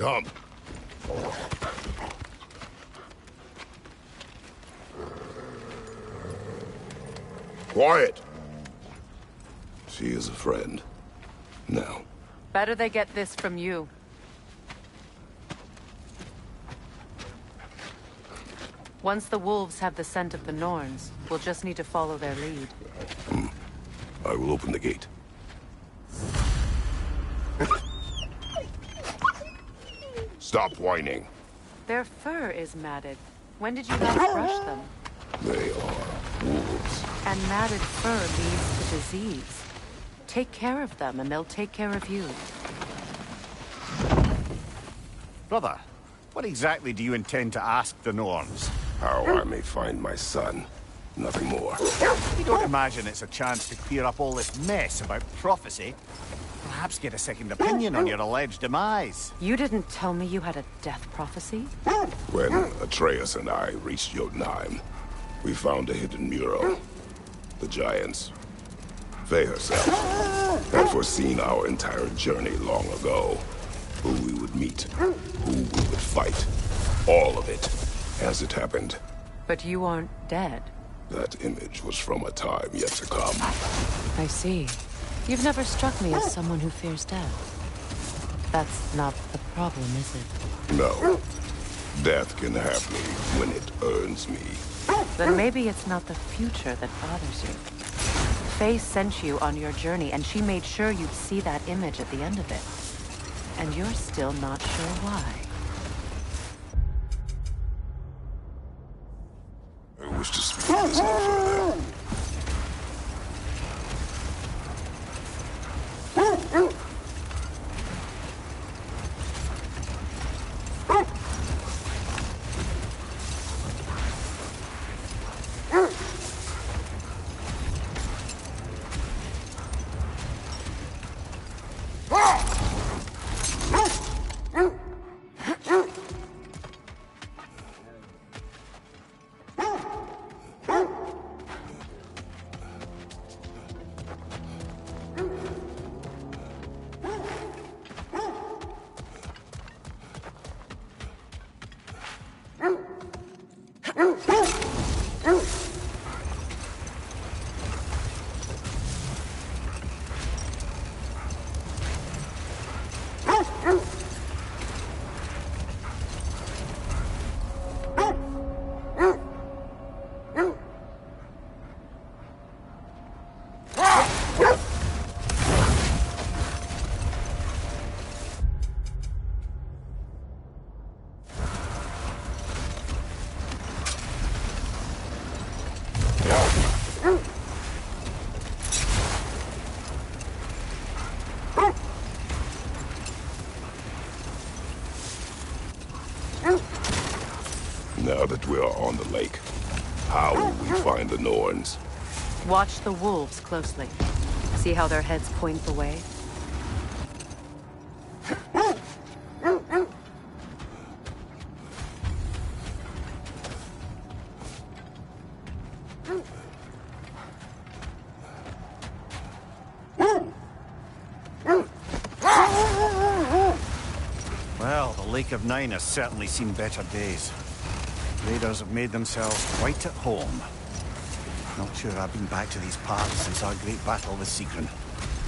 Come. Quiet. She is a friend. Now. Better they get this from you. Once the wolves have the scent of the Norns, we'll just need to follow their lead. I will open the gate. Stop whining. Their fur is matted. When did you last brush them? They are wolves. And matted fur leads to disease. Take care of them, and they'll take care of you. Brother, what exactly do you intend to ask the Norns? How I may find my son. Nothing more. You don't imagine it's a chance to clear up all this mess about prophecy? Perhaps get a second opinion on your alleged demise. You didn't tell me you had a death prophecy? When Atreus and I reached Jotunheim, we found a hidden mural. The giants, Faye herself, had foreseen our entire journey long ago. Who we would meet, who we would fight. All of it, as it happened. But you aren't dead. That image was from a time yet to come. I see. You've never struck me as someone who fears death. That's not the problem, is it? No. Death can have me when it earns me. Then maybe it's not the future that bothers you. Faye sent you on your journey, and she made sure you'd see that image at the end of it. And you're still not sure why. I wish to speak this no further. Now that we are on the lake, how will we find the Norns? Watch the wolves closely. See how their heads point the way? Well, the Lake of Nine has certainly seen better days. Raiders have made themselves quite at home. Not sure I've been back to these parts since our great battle with Sigrun.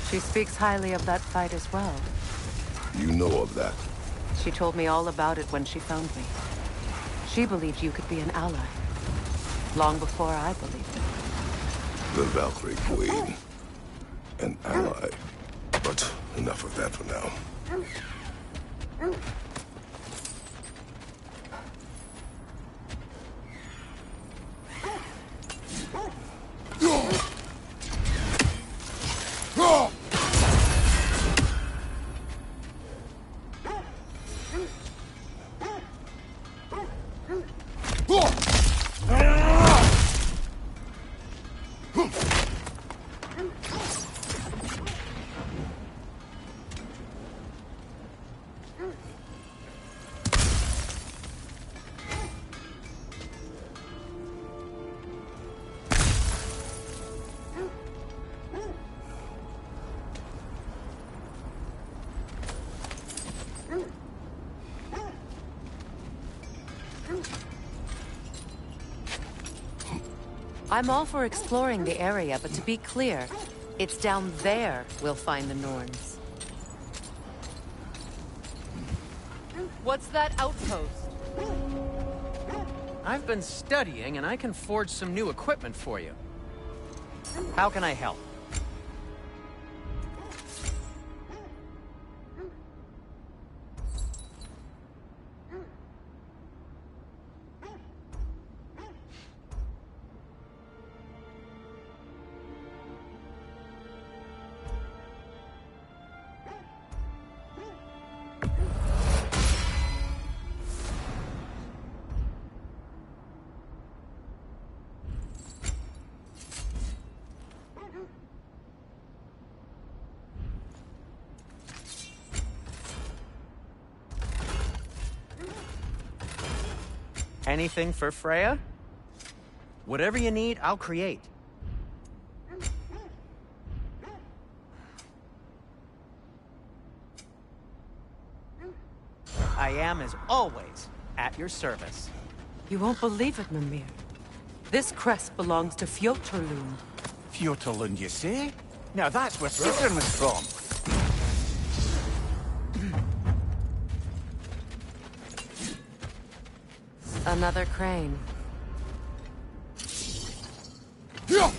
She speaks highly of that fight as well. You know of that. She told me all about it when she found me. She believed you could be an ally. Long before I believed it. The Valkyrie Queen. An ally. But enough of that for now. I'm all for exploring the area, but to be clear, it's down there we'll find the Norns. What's that outpost? I've been studying, and I can forge some new equipment for you. How can I help? Anything for Freya? Whatever you need, I'll create. I am, as always, at your service. You won't believe it, Mimir. This crest belongs to Fjotorlund. Fjotorlund, you say? Now that's where Sigurd's from. Another crane. Good!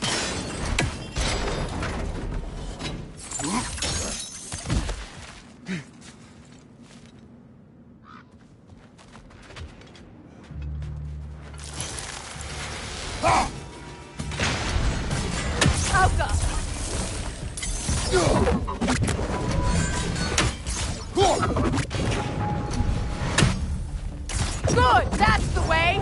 That's the way!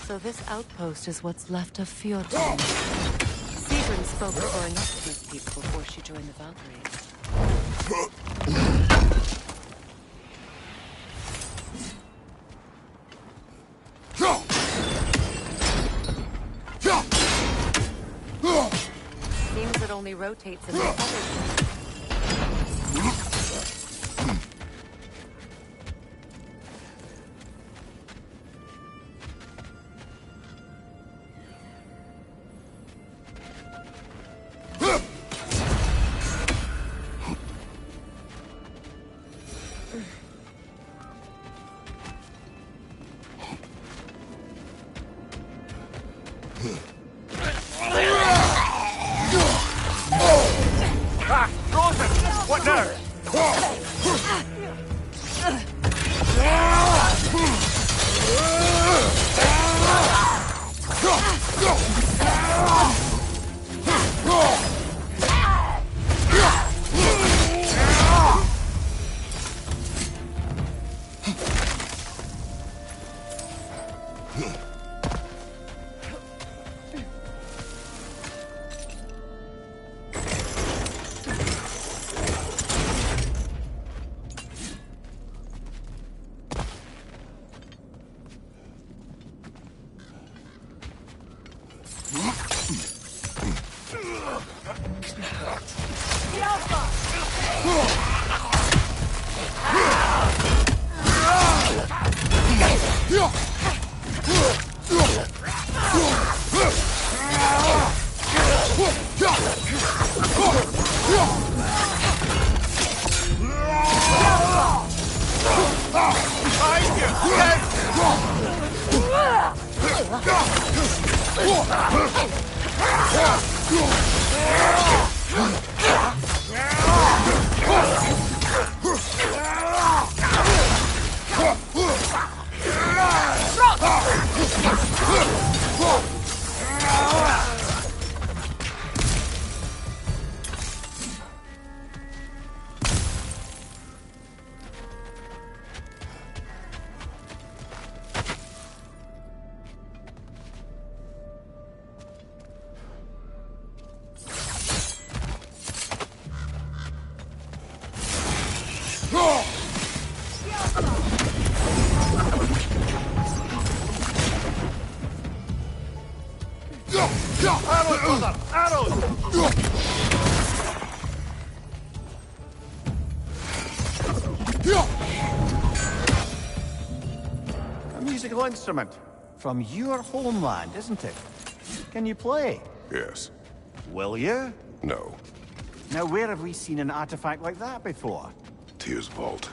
So this outpost is what's left of Fjordland. Sigrun spoke of going up to these people before she joined the Valkyries. Seems it only rotates in the other. What now? Arrows, brother! Arrows! A musical instrument. From your homeland, isn't it? Can you play? Yes. Will you? No. Now, where have we seen an artifact like that before? Tyr's vault.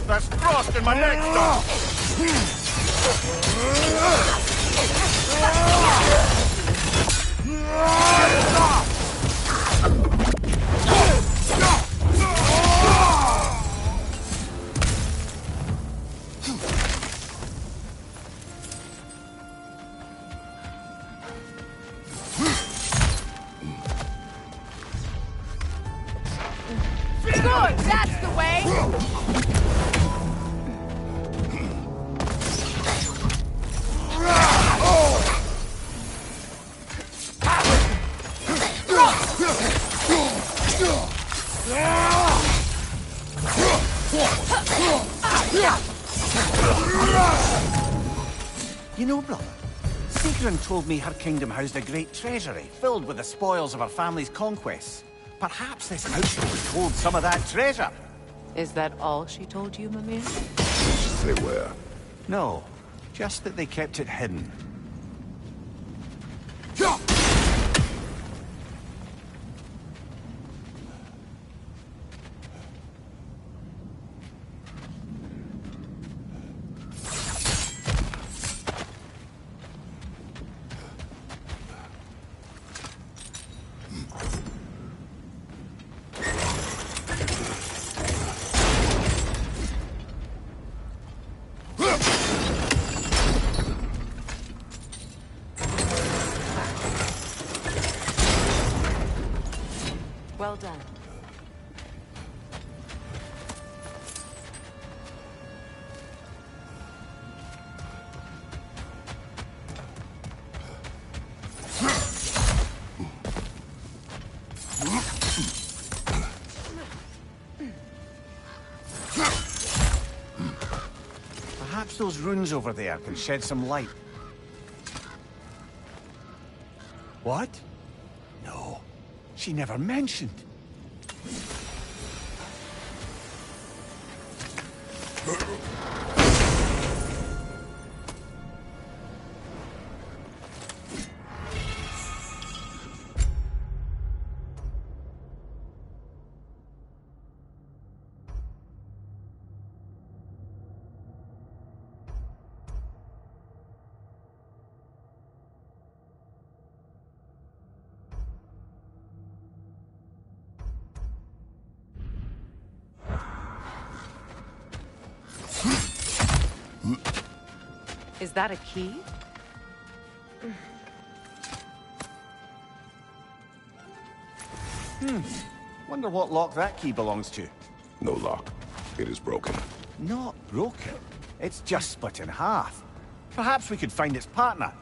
There's frost in my neck, Doc! Good, that's the way! You know, brother, Sigrun told me her kingdom housed a great treasury filled with the spoils of her family's conquests. Perhaps this house would hold some of that treasure. Is that all she told you, Mimir? Say where? No, just that they kept it hidden. Well done. Perhaps those runes over there can shed some light. What? No, she never mentioned. Is that a key? Wonder what lock that key belongs to. No lock. It is broken. Not broken. It's just split in half. Perhaps we could find its partner.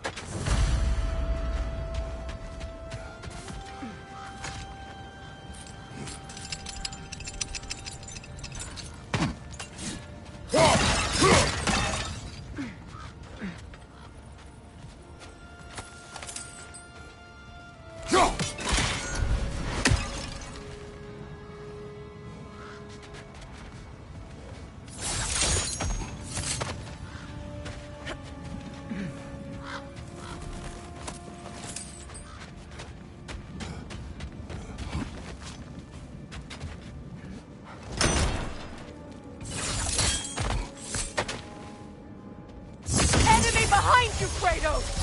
Enemy behind you, Kratos!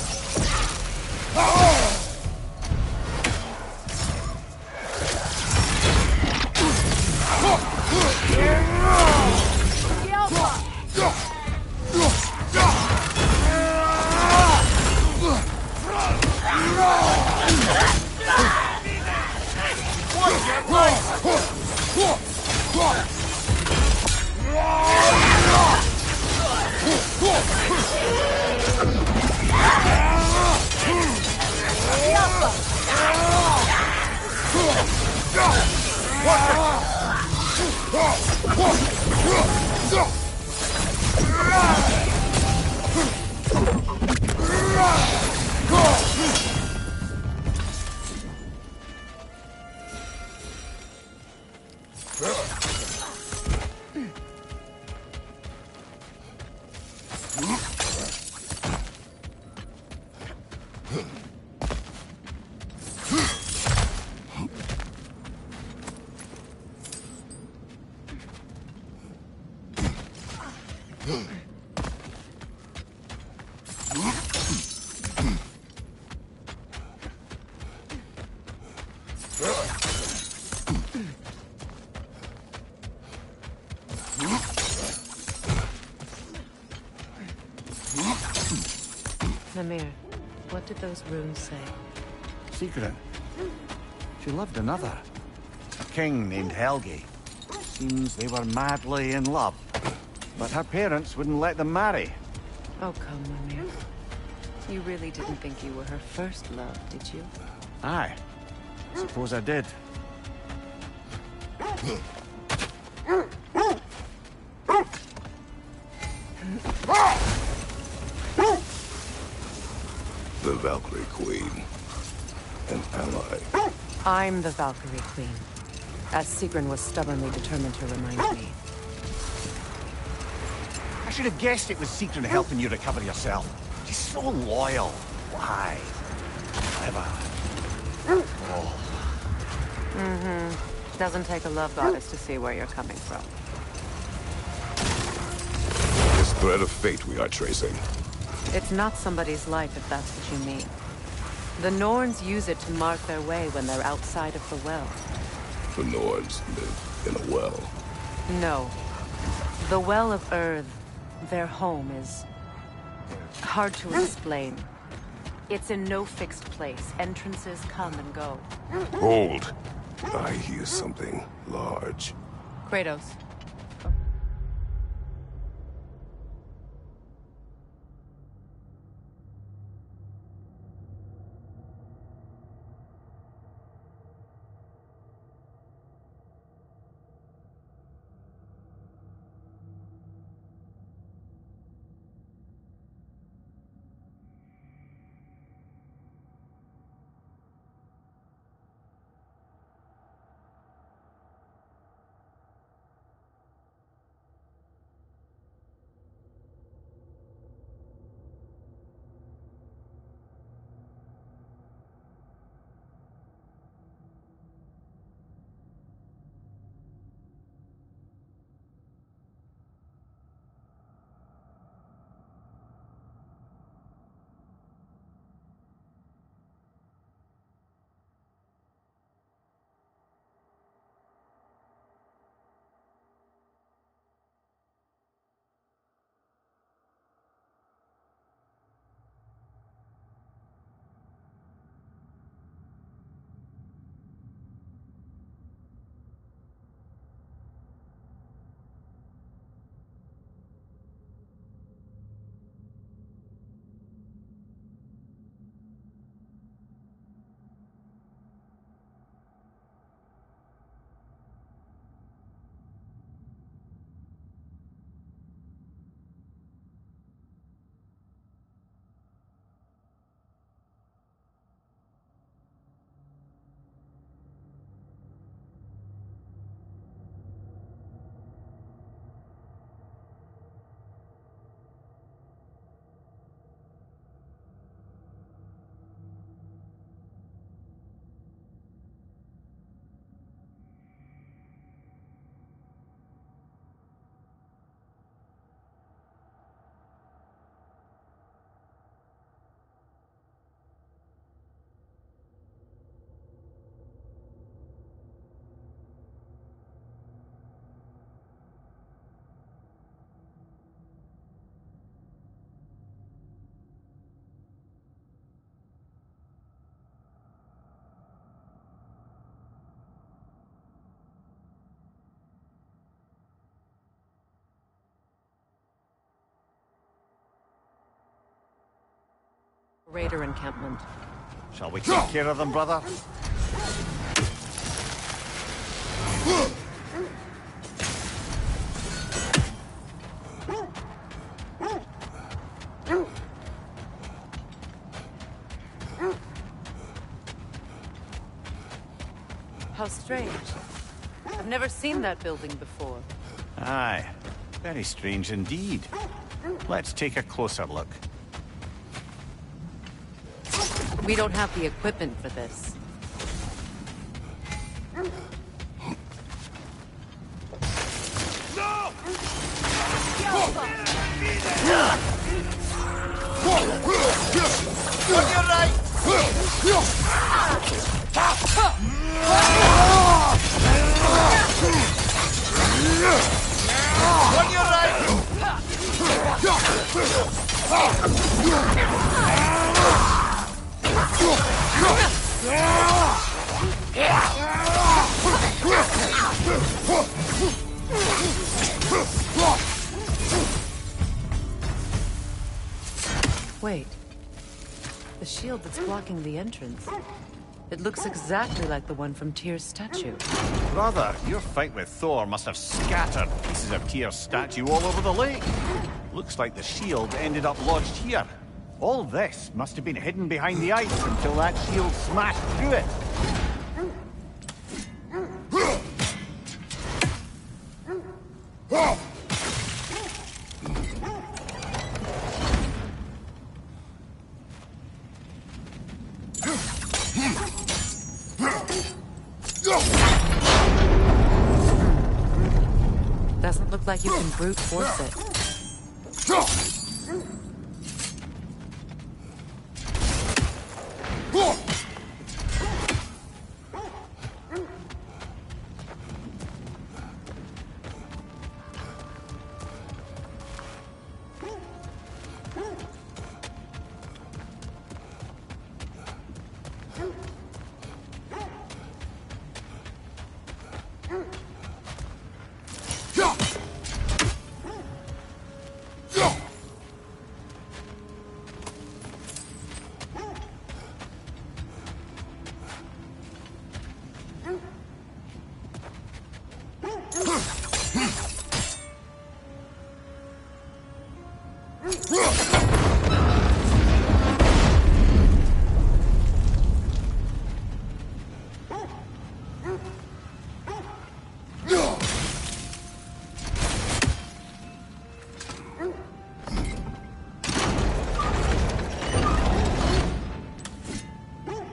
Mimir, what did those runes say? Secret. She loved another. A king named Helgi. Seems they were madly in love. But her parents wouldn't let them marry. Oh, come, Mimir. You really didn't think you were her first love, did you? Aye. Suppose I did. The Valkyrie Queen. An ally. I'm the Valkyrie Queen, as Sigrun was stubbornly determined to remind me. I should have guessed it was Sigrun helping you recover yourself. She's so loyal. Why? Clever. Oh. Doesn't take a love goddess to see where you're coming from. This thread of fate we are tracing. It's not somebody's life, if that's what you mean. The Norns use it to mark their way when they're outside of the well. The Nords live in a well. No. The Well of Earth, their home, is hard to explain. It's in no fixed place. Entrances come and go. Hold! I hear something large. Kratos. Raider encampment. Shall we take care of them, brother? How strange. I've never seen that building before. Aye. Very strange indeed. Let's take a closer look. We don't have the equipment for this. Wait. The shield that's blocking the entrance. It looks exactly like the one from Tyr's statue. Brother, your fight with Thor must have scattered pieces of Tyr's statue all over the lake. Looks like the shield ended up lodged here. All this must have been hidden behind the ice until that shield smashed through it. Doesn't look like you can brute force it.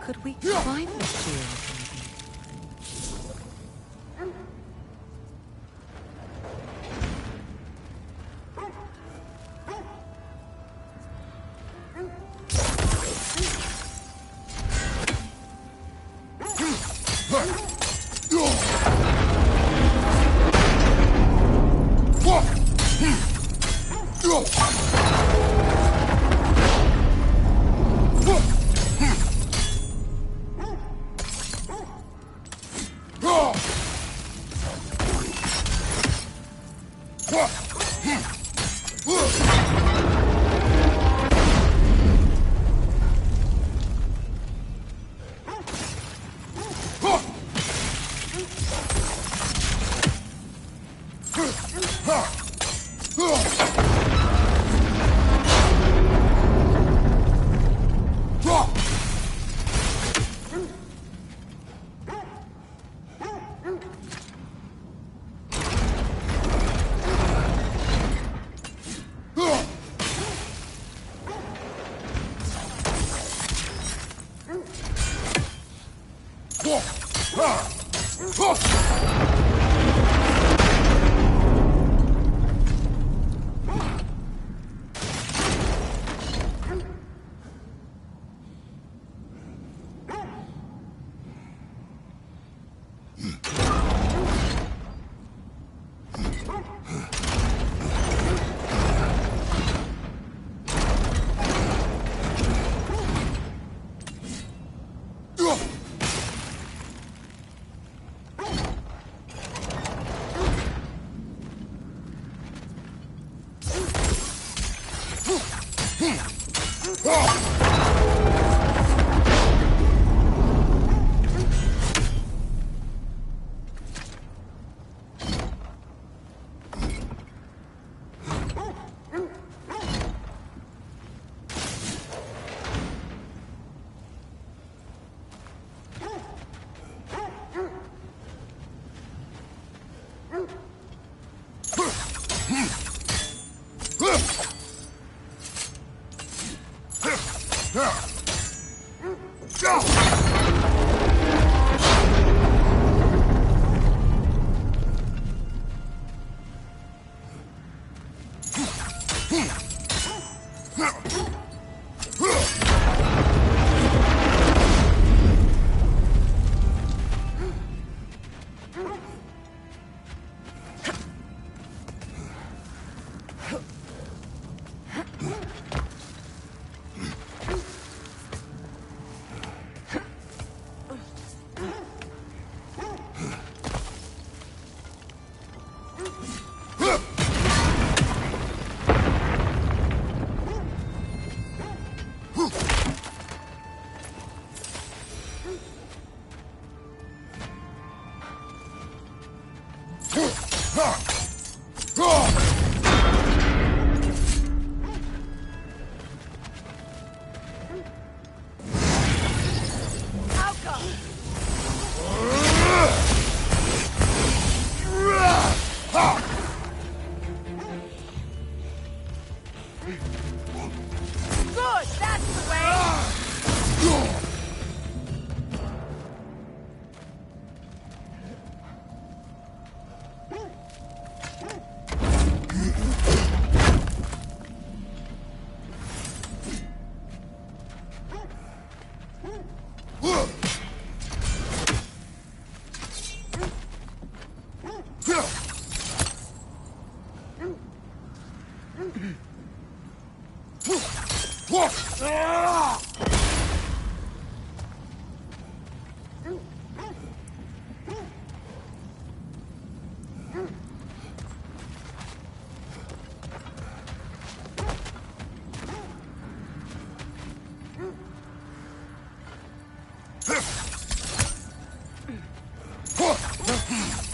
Could we climb the shield?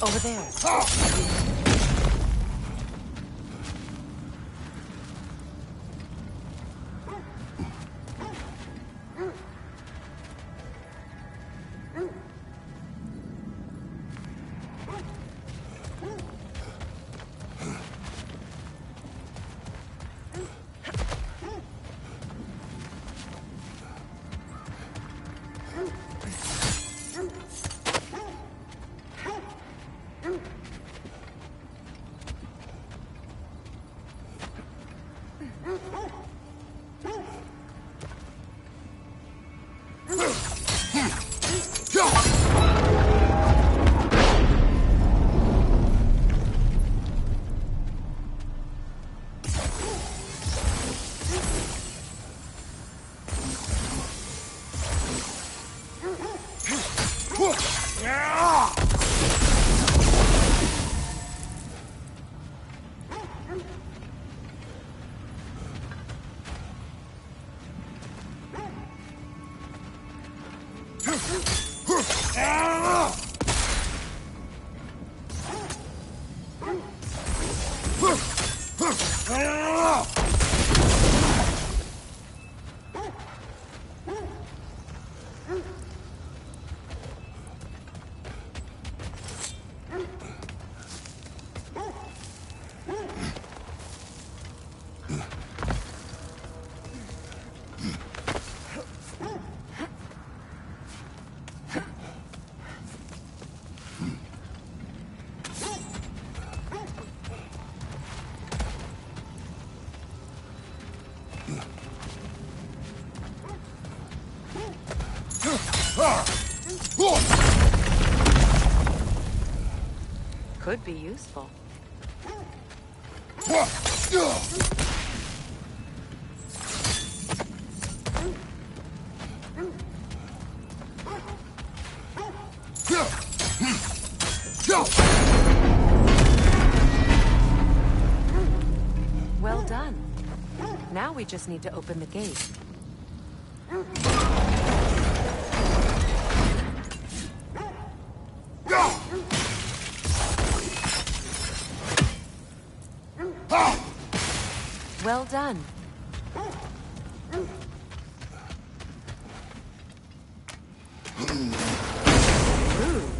Over there. Could be useful. Well done. Now we just need to open the gate. Well done. Rude.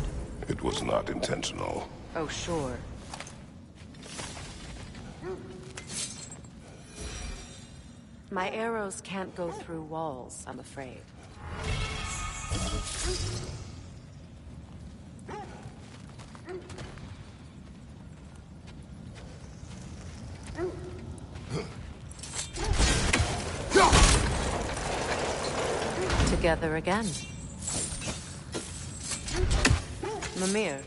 It was not intentional. Oh, sure. My arrows can't go through walls, I'm afraid. Together again. Mimir,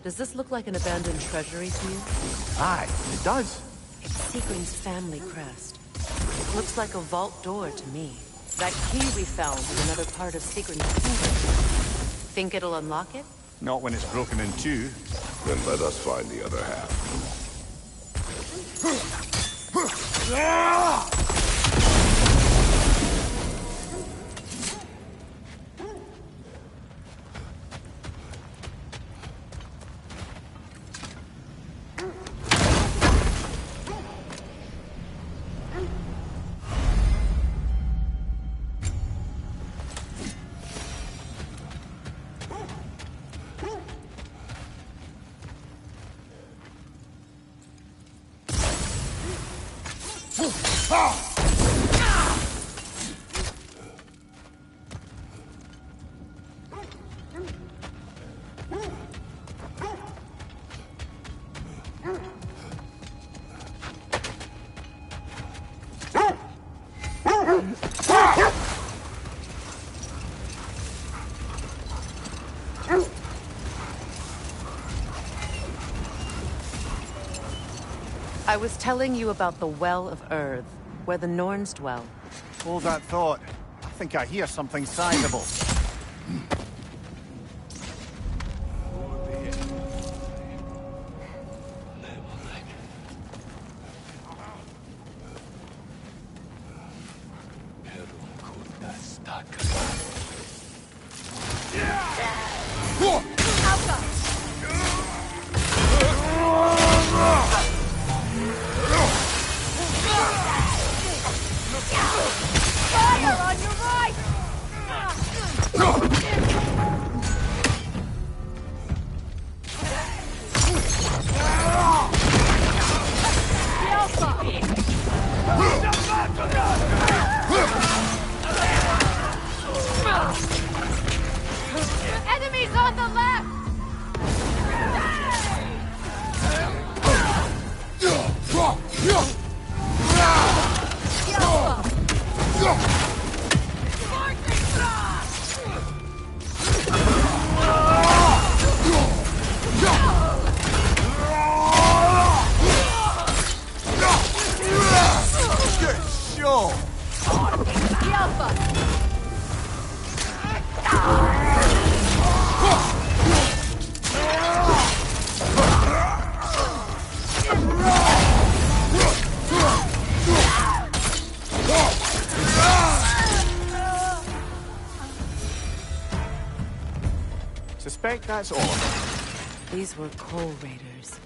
does this look like an abandoned treasury to you? Aye, it does. It's Siegrim's family crest. It looks like a vault door to me. That key we found is another part of Siegrim's kingdom. Think it'll unlock it? Not when it's broken in two. Then let us find the other half. I was telling you about the Well of Earth, where the Norns dwell. Hold that thought. I think I hear something sizable. Enemies on the left! Suspect that's all of them. These were Coal Raiders.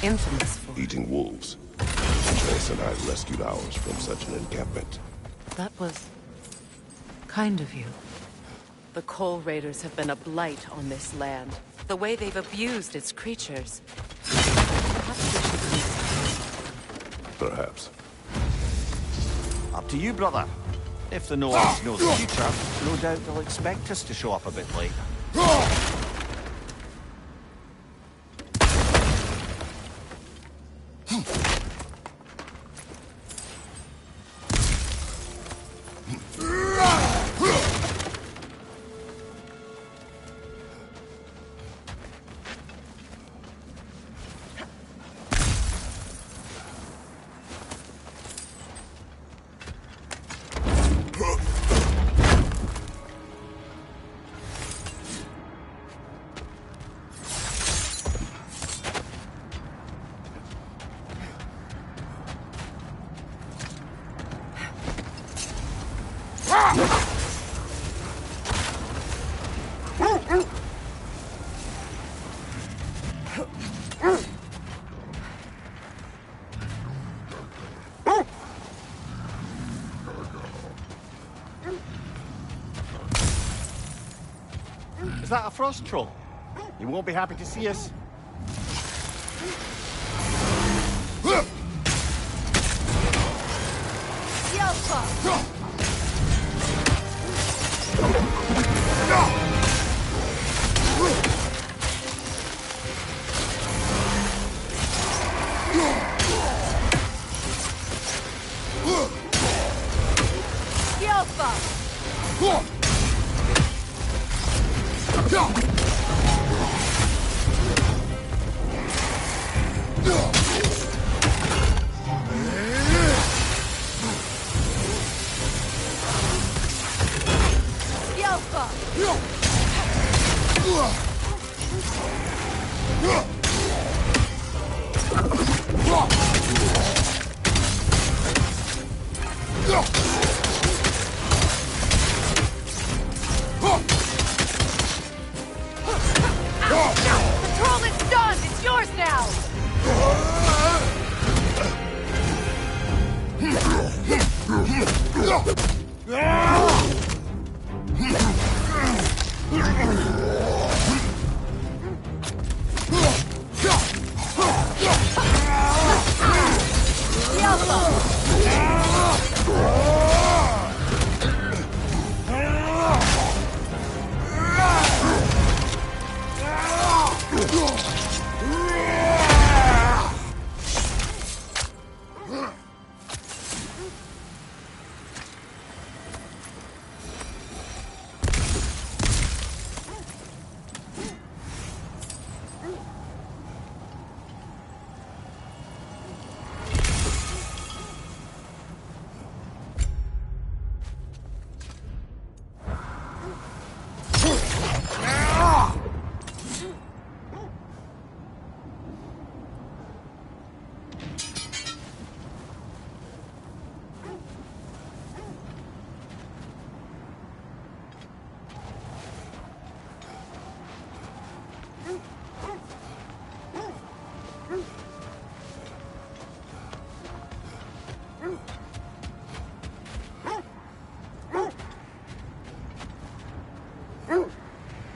Infamous for... Eating wolves. Trace and I rescued ours from such an encampment. That was... kind of you. The Coal Raiders have been a blight on this land. The way they've abused its creatures. Perhaps we should do something. Perhaps. Up to you, brother. If the Norns know the future, no doubt they'll expect us to show up a bit late. Is that a frost troll? You won't be happy to see us. Patrol is done! It's yours now!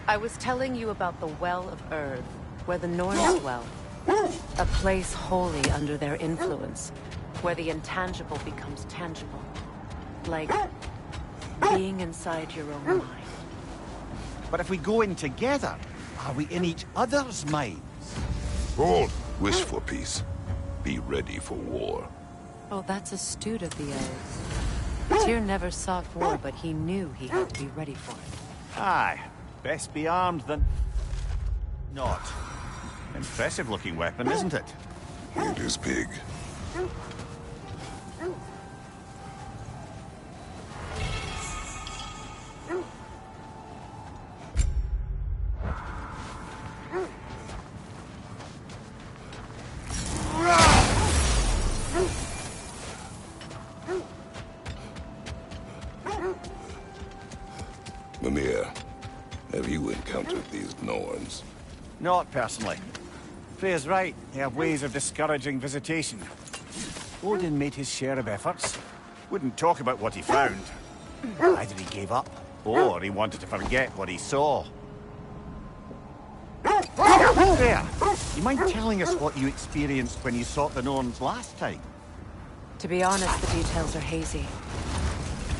I was telling you about the Well of Earth, where the Norns dwell. A place wholly under their influence, where the intangible becomes tangible. Like being inside your own mind. But if we go in together, are we in each other's minds? Hold. Wish for peace. Be ready for war. Oh, that's astute of the elves. Tyr never sought war, but he knew he had to be ready for it. Aye. Best be armed than... not. Impressive-looking weapon, isn't it? It is big. Mimir, have you encountered these Norns? Not personally. Freya's right. They have ways of discouraging visitation. Odin made his share of efforts. Wouldn't talk about what he found. Either he gave up, or he wanted to forget what he saw. Freya, you mind telling us what you experienced when you sought the Norns last time? To be honest, the details are hazy.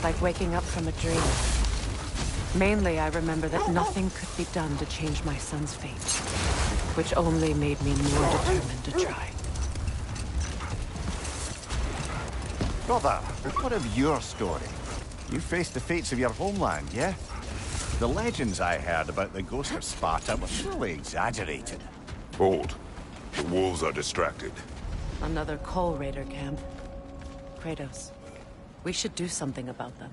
Like waking up from a dream. Mainly, I remember that nothing could be done to change my son's fate. Which only made me more determined to try. Brother, what of your story? You faced the fates of your homeland, yeah? The legends I heard about the ghost of Sparta were surely exaggerated. Hold. The wolves are distracted. Another Coal Raider camp. Kratos, we should do something about them.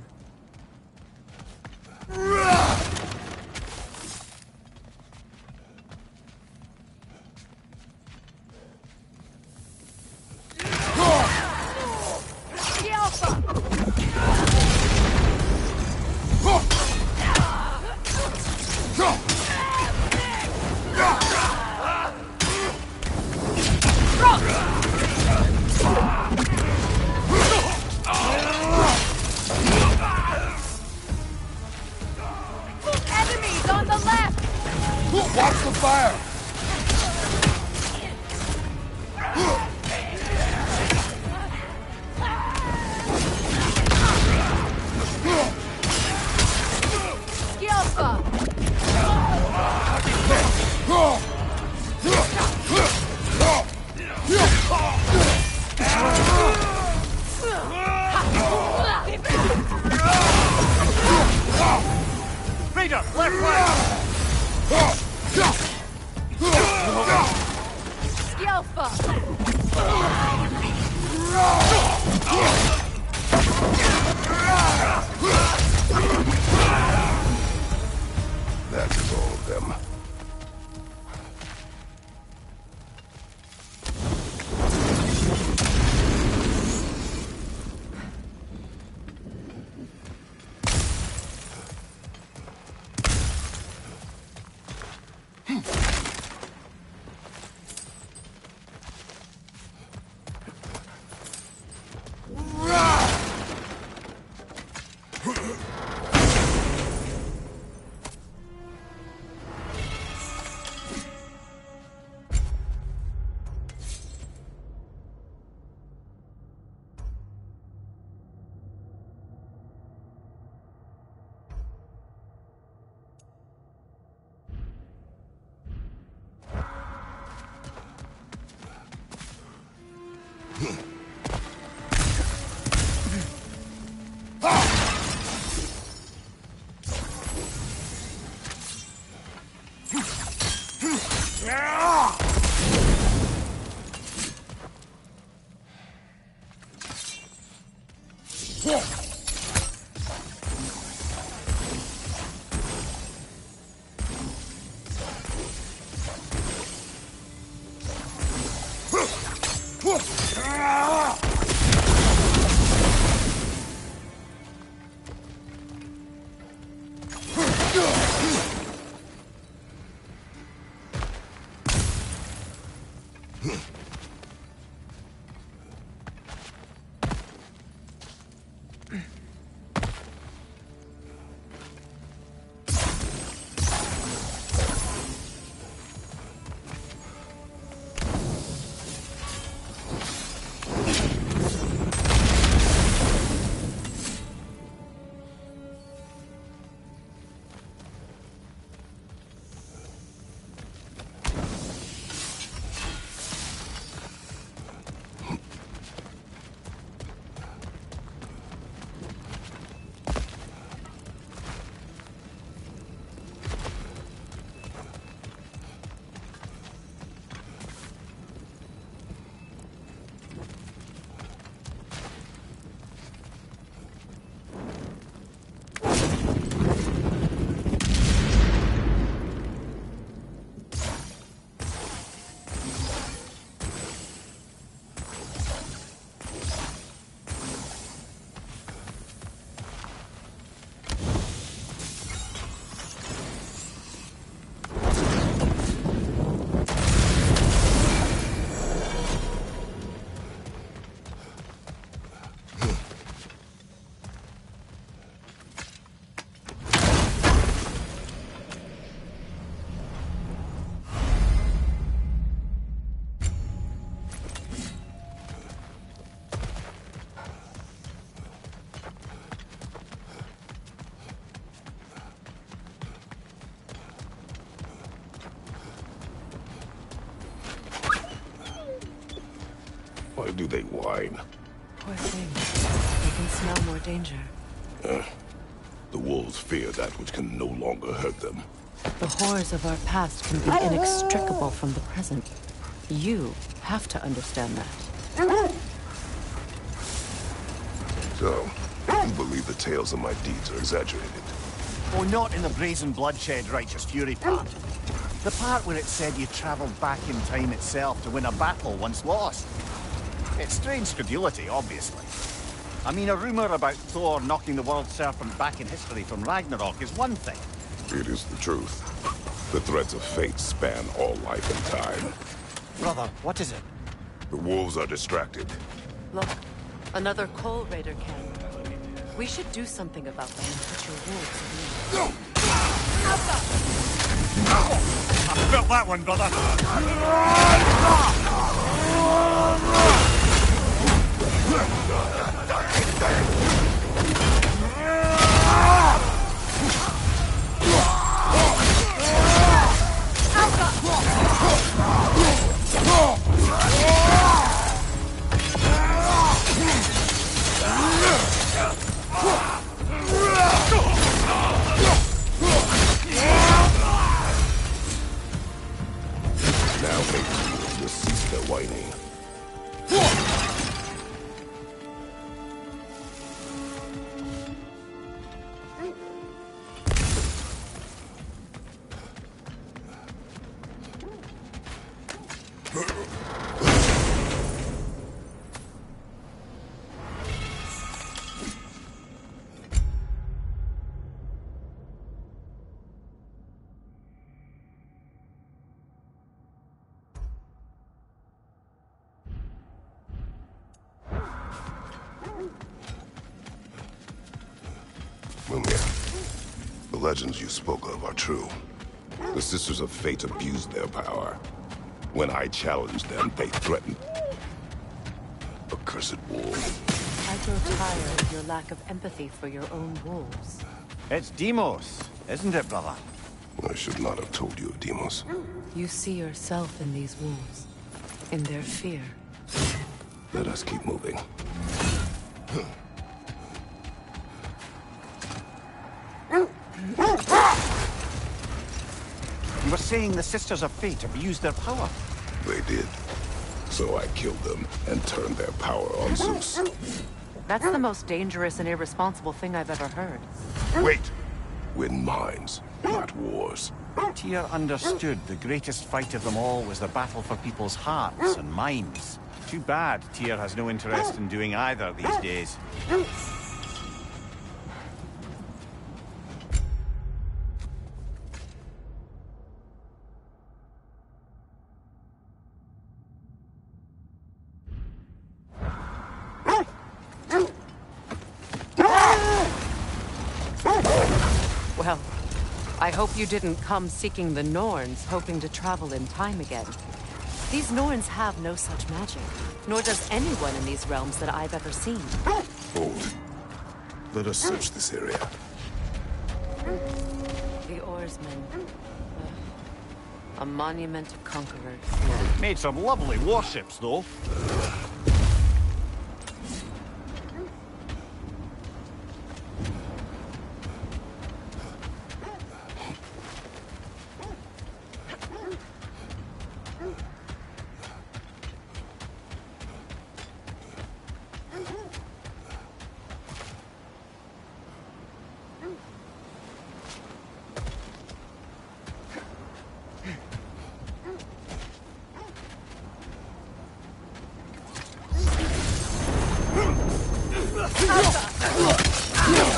Watch the fire! Why do they whine? Poor things. They can smell more danger. The wolves fear that which can no longer hurt them. The horrors of our past can be inextricable from the present. You have to understand that. So, you believe the tales of my deeds are exaggerated? Oh, not in the brazen bloodshed righteous fury part. The part where it said you travelled back in time itself to win a battle once lost. It's strange credulity, obviously. I mean, a rumour about Thor knocking the world serpent back in history from Ragnarok is one thing. It is the truth. The threads of fate span all life and time. Brother, what is it? The wolves are distracted. Look, another Coal Raider camp. We should do something about them and put your wolves at ease. I felt that one, brother. Now make the wolves will cease their whining. Mumia, the legends you spoke of are true. The Sisters of Fate abused their power. When I challenged them, they threatened... accursed wolves. I grow tired of your lack of empathy for your own wolves. It's Demos, isn't it, brother? I should not have told you of Demos. You see yourself in these wolves, in their fear. Let us keep moving. You were saying the Sisters of Fate abused their power. They did. So I killed them and turned their power on Zeus. That's the most dangerous and irresponsible thing I've ever heard. Wait! Win minds, not wars. Tyr understood the greatest fight of them all was the battle for people's hearts and minds. Too bad Tyr has no interest in doing either these days. Well, I hope you didn't come seeking the Norns, hoping to travel in time again. These Norns have no such magic, nor does anyone in these realms that I've ever seen. Hold. Let us search this area. The Oarsmen. A monument of conquerors. Made some lovely warships, though.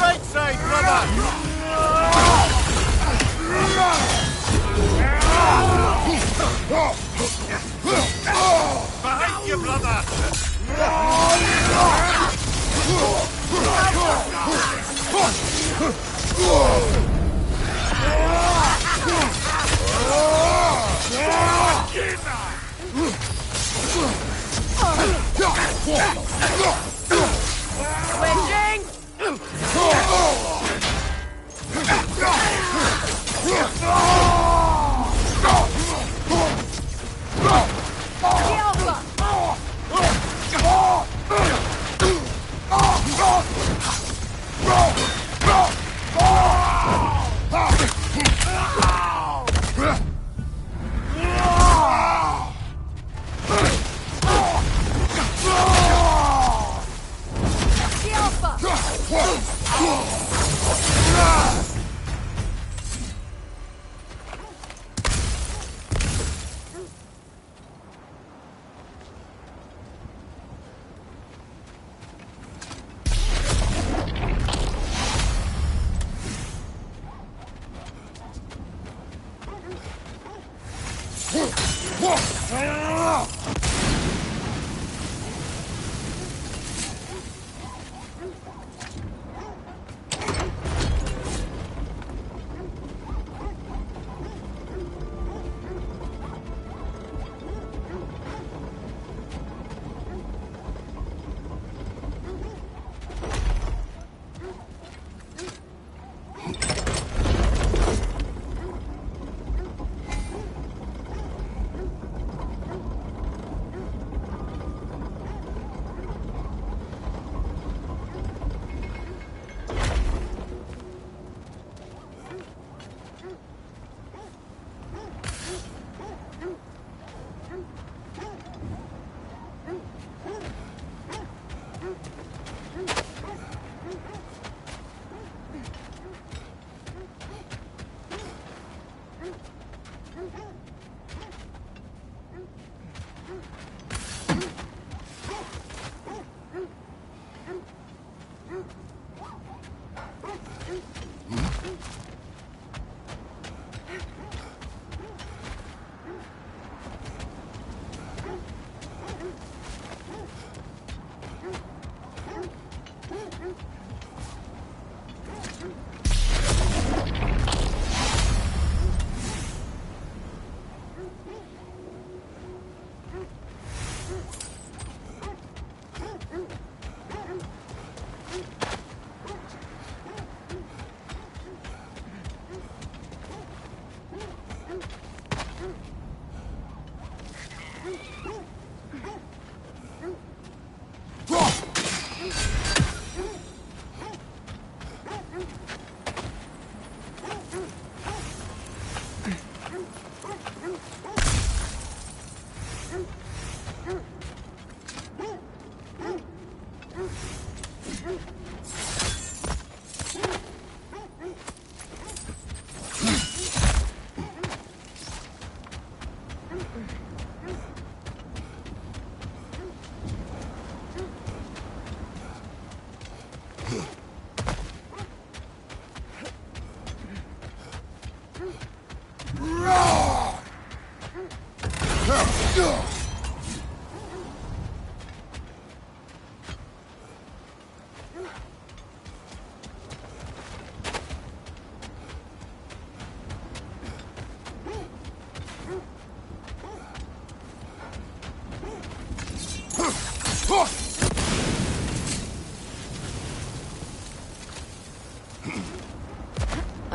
Right side, brother! Behind you, brother! Switching!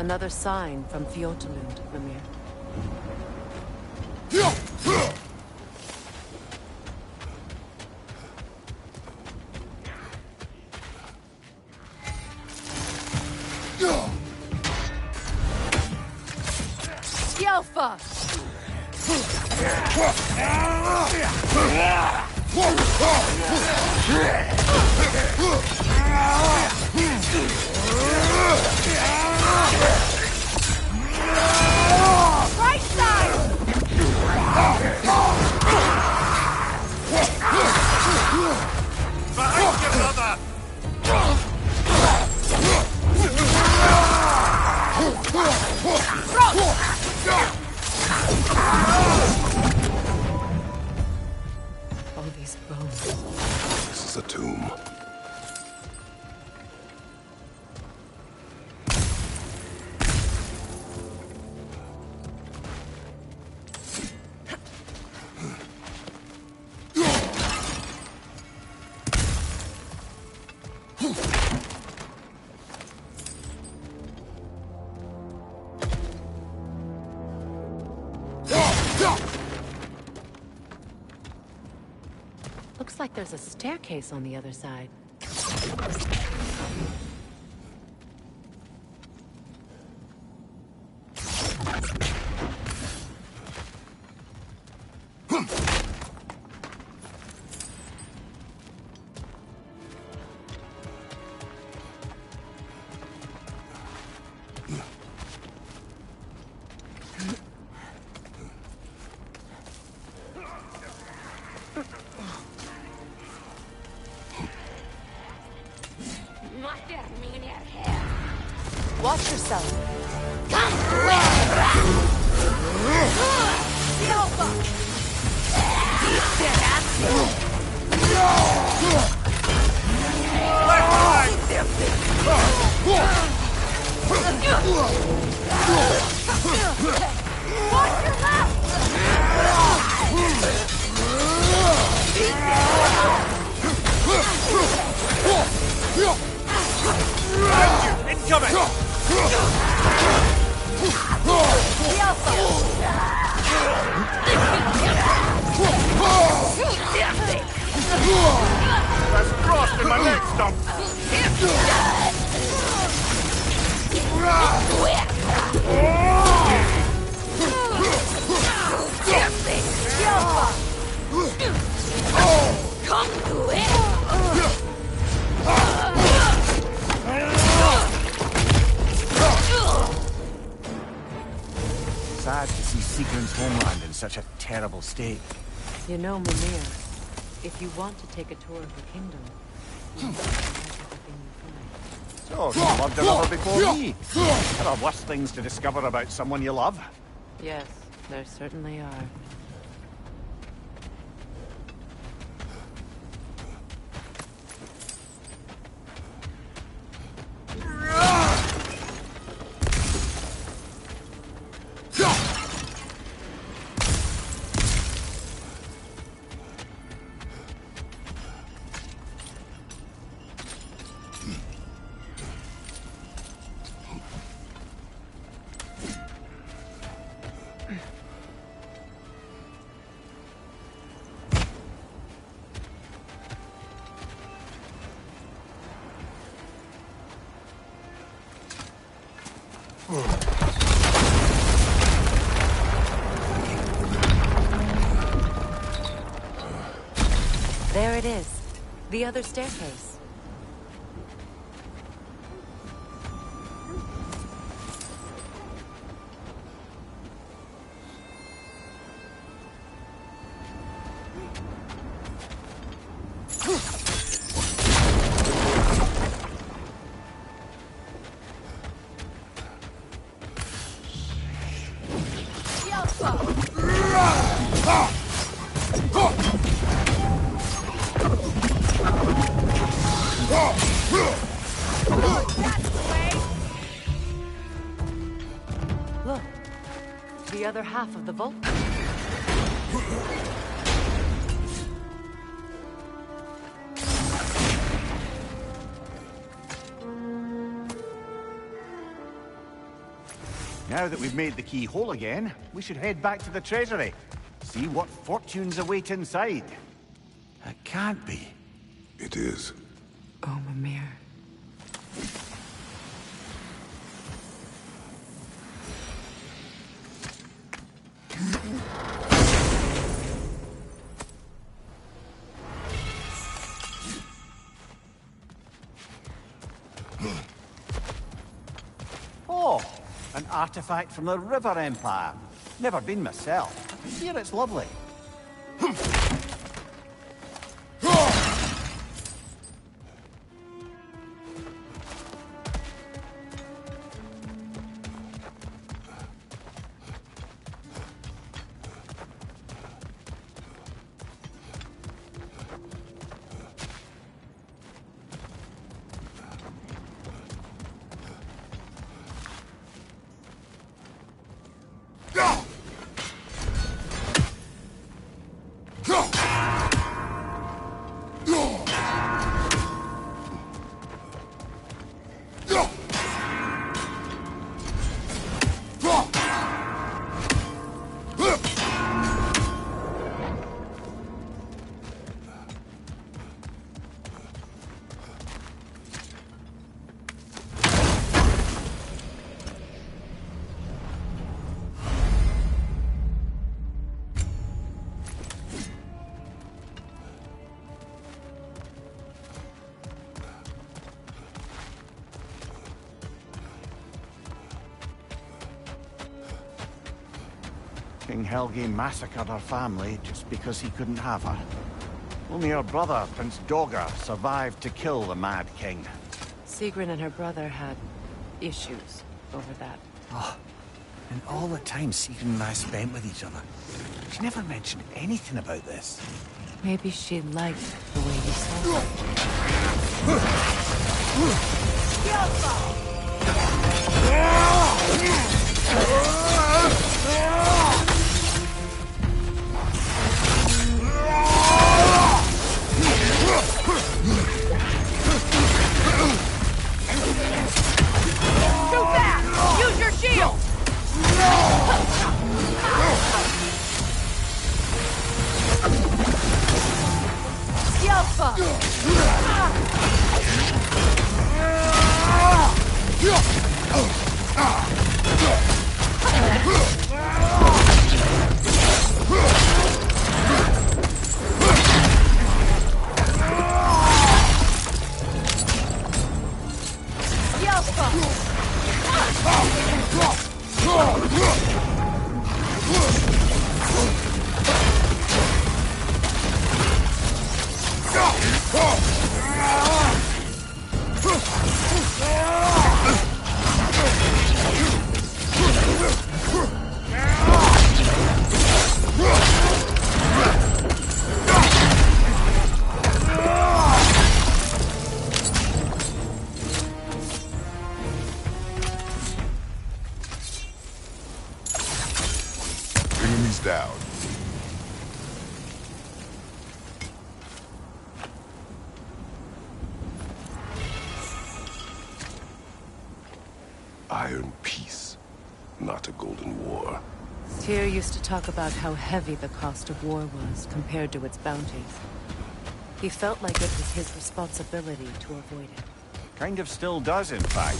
Another sign from Fjotalund, Mimir. Alpha! Right side! Behind you, brother! All these bones. This is a tomb. Looks like there's a staircase on the other side. Watch yourself. Watch your left! Incoming! That's frost in my leg stump! Sad to see Sigrun's homeland in such a terrible state. You know, Mimir, if you want to take a tour of the kingdom, you must have everything you find. So, you loved another before me. There are worse things to discover about someone you love. Yes, there certainly are. There it is. The other staircase. Look, the other half of the vault. Now that we've made the key whole again, we should head back to the treasury. See what fortunes await inside. It can't be. It is. Oh, Mimir. Oh, an artifact from the River Empire. Never been myself. Here it's lovely. King Helgi massacred her family just because he couldn't have her. Only her brother, Prince Dogger, survived to kill the Mad King. Sigrun and her brother had issues over that. Oh, and all the time Sigrun and I spent with each other. She never mentioned anything about this. Maybe she liked the way you saw Too fast! Use your shield! Yelpa! Enemies down. Iron peace, not a golden war. Tyr used to talk about how heavy the cost of war was compared to its bounties. He felt like it was his responsibility to avoid it. Kind of still does, in fact.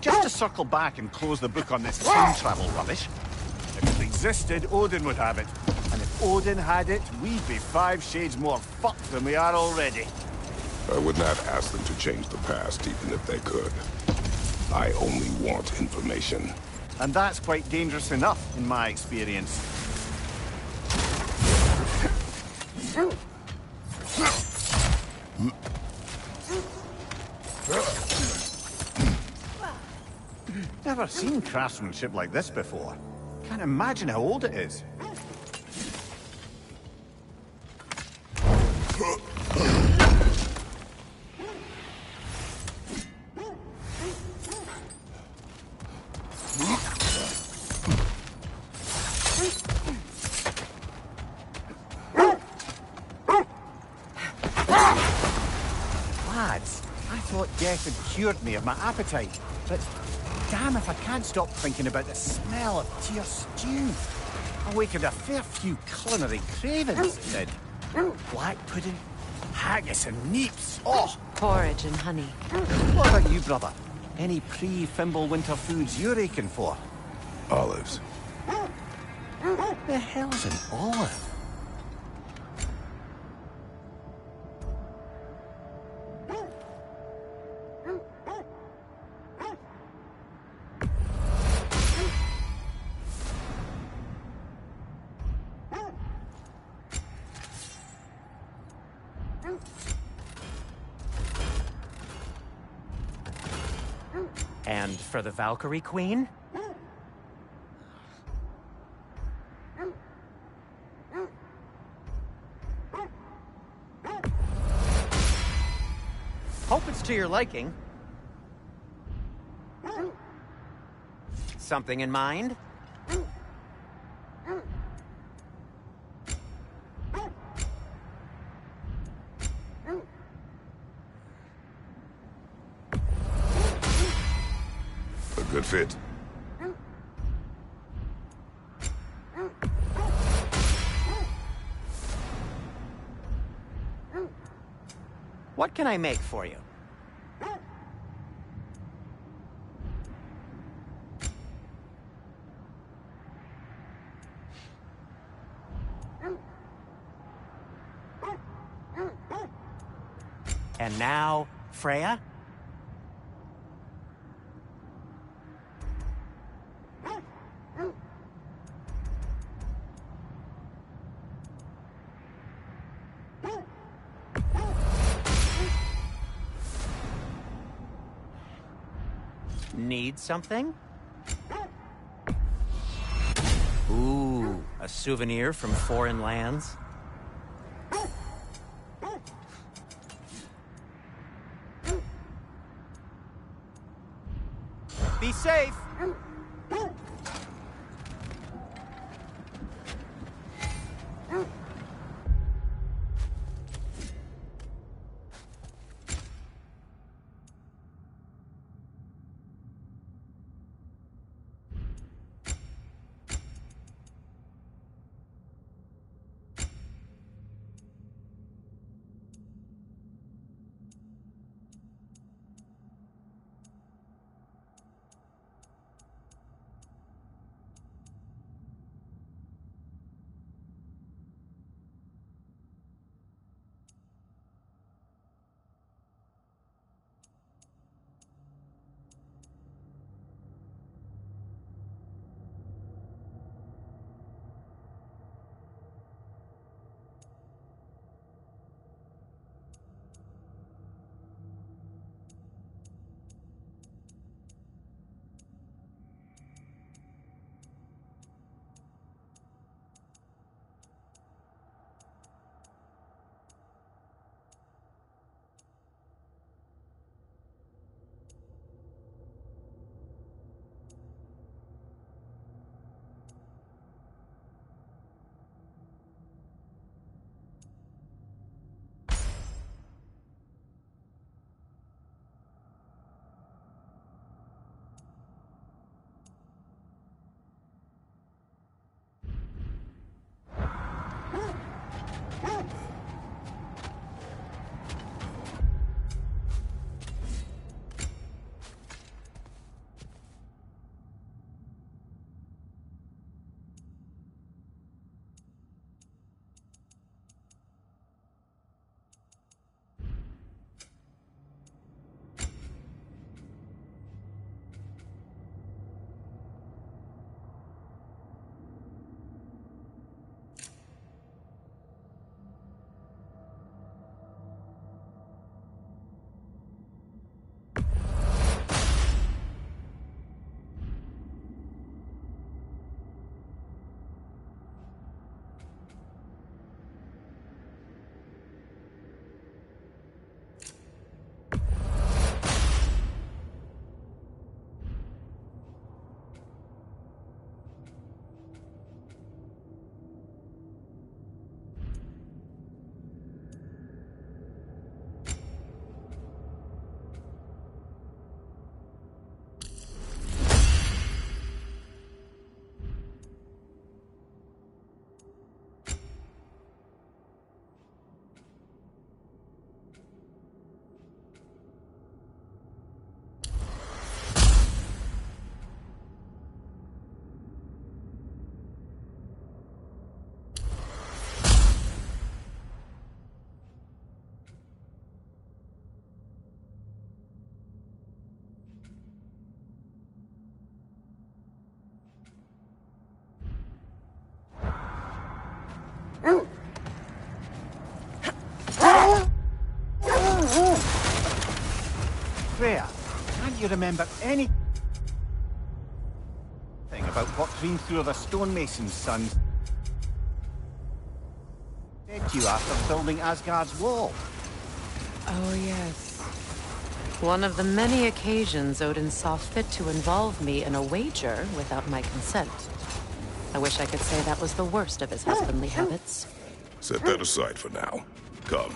Just to circle back and close the book on this time travel rubbish. If it existed, Odin would have it. And if Odin had it, we'd be 5 shades more fucked than we are already. I would not ask them to change the past, even if they could. I only want information. And that's quite dangerous enough, in my experience. Never seen craftsmanship like this before. Can't imagine how old it is. Lads, I thought death had cured me of my appetite, but damn if I can't stop thinking about the smell of Tyr stew. Awakened a fair few culinary cravings, it did. Black pudding, haggis and neeps. Oh! Porridge and honey. What about you, brother? Any pre-Fimble winter foods you're aching for? Olives. The hell's an olive? And for the Valkyrie Queen? Hope it's to your liking. Something in mind? A good fit. What can I make for you? And now, Freya? Need something? Ooh, a souvenir from foreign lands? Be safe! Freya, can't you remember anything about what came through the stonemason's son said to you after building Asgard's wall? Oh, yes. One of the many occasions Odin saw fit to involve me in a wager without my consent. I wish I could say that was the worst of his husbandly habits. Set that aside for now. Come.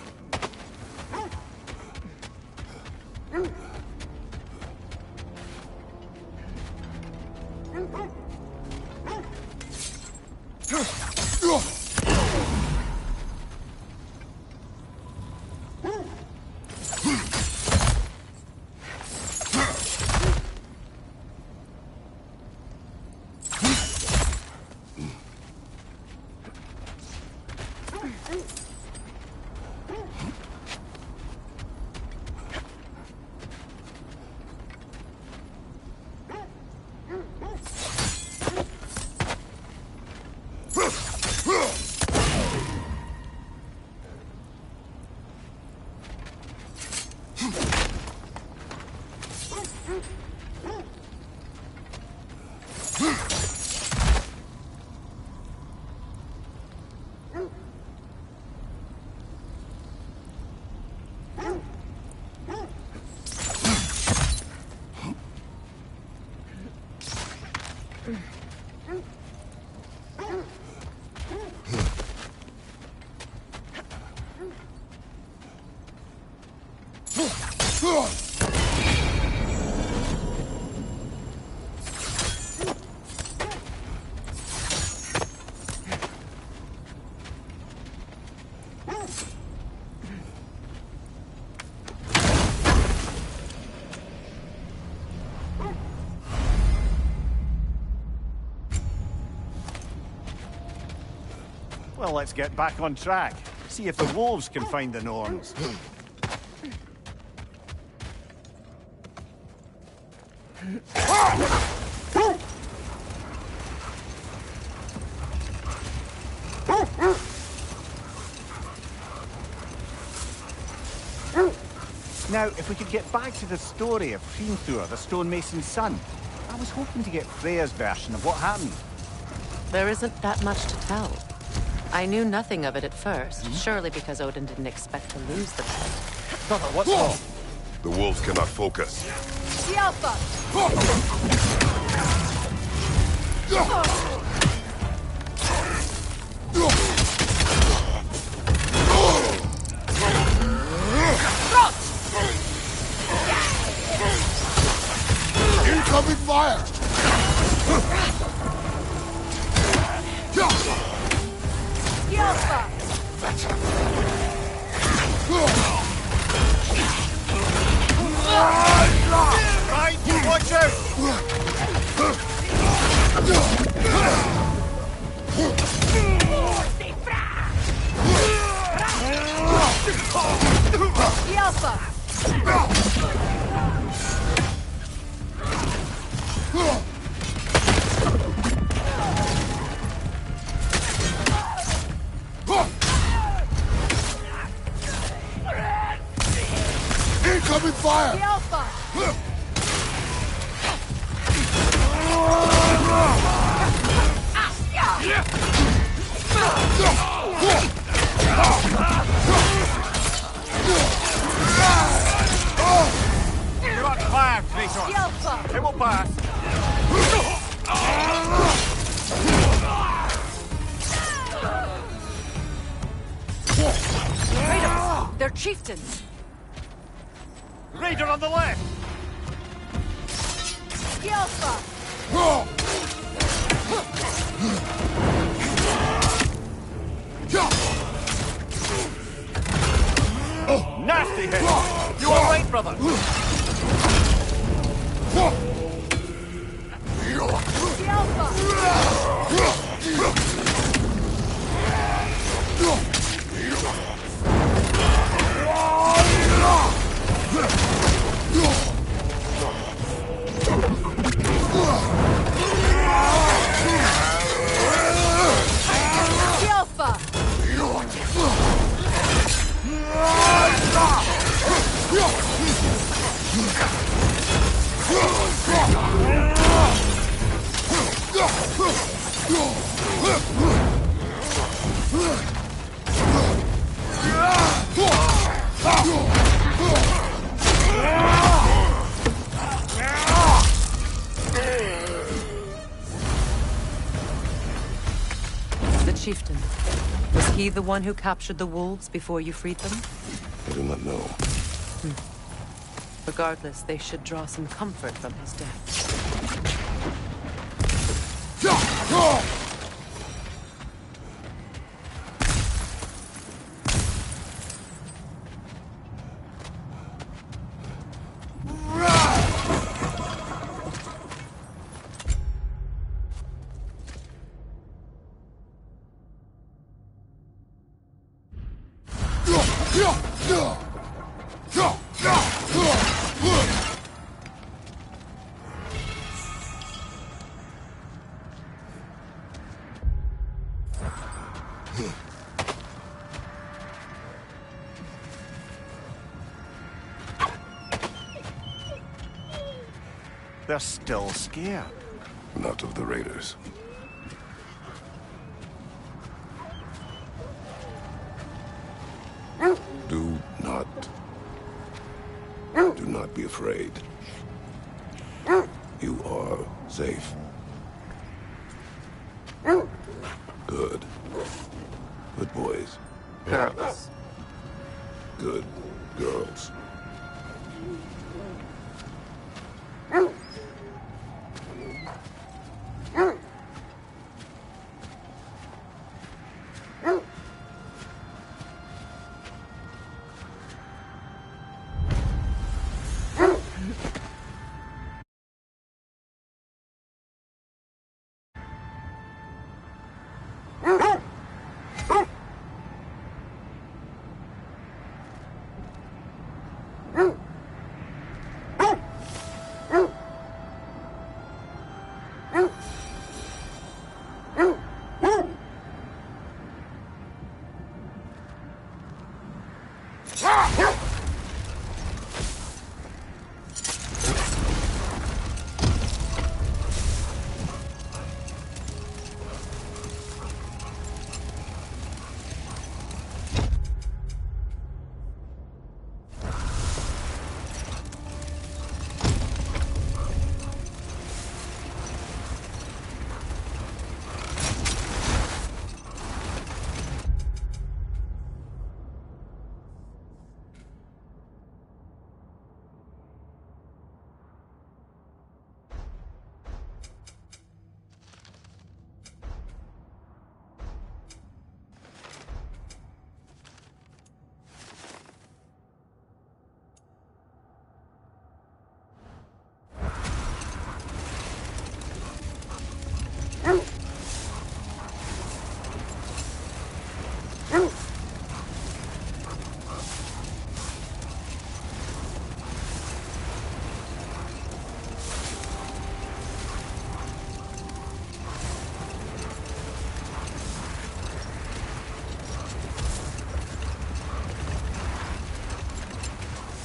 Well, let's get back on track. See if the wolves can find the Norns. Now, if we could get back to the story of Hrimthur, the stonemason's son. I was hoping to get Freya's version of what happened. There isn't that much to tell. I knew nothing of it at first, surely because Odin didn't expect to lose the fight. Brother, what's wrong? The wolves cannot focus. The Alpha! Incoming fire! The Alpha! Right, watch out! The Alpha! Incoming fire! The Alpha! You're on fire, Kratos! The Alpha! It will pass. Kratos! They're chieftains! Raider on the left! The Alpha! Nasty hit! You all right, brother? The Alpha! The chieftain. Was he the one who captured the wolves before you freed them? I do not know. Regardless, they should draw some comfort from his death. They're still scared. Not of the raiders. Do not be afraid. You are safe. Good. Good boys. Girls. Good girls.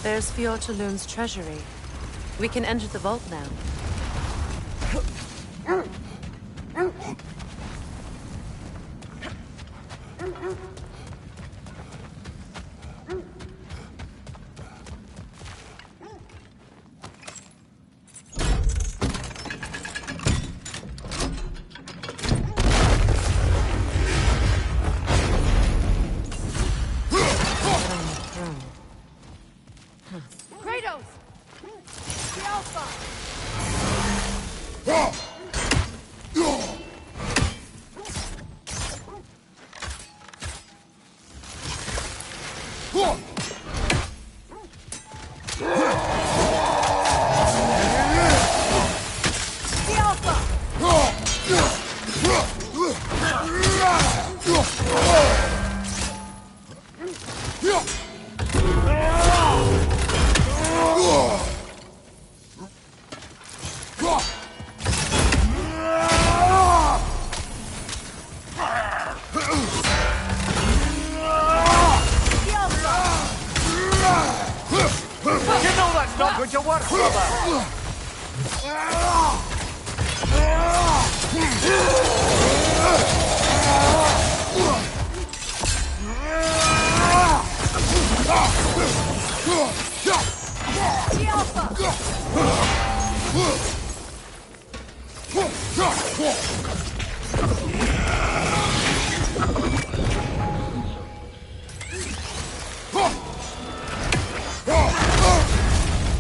There's Fjortulun's treasury. We can enter the vault now. Kratos! The Alpha! The Alpha! not going to work, brother! The Alpha!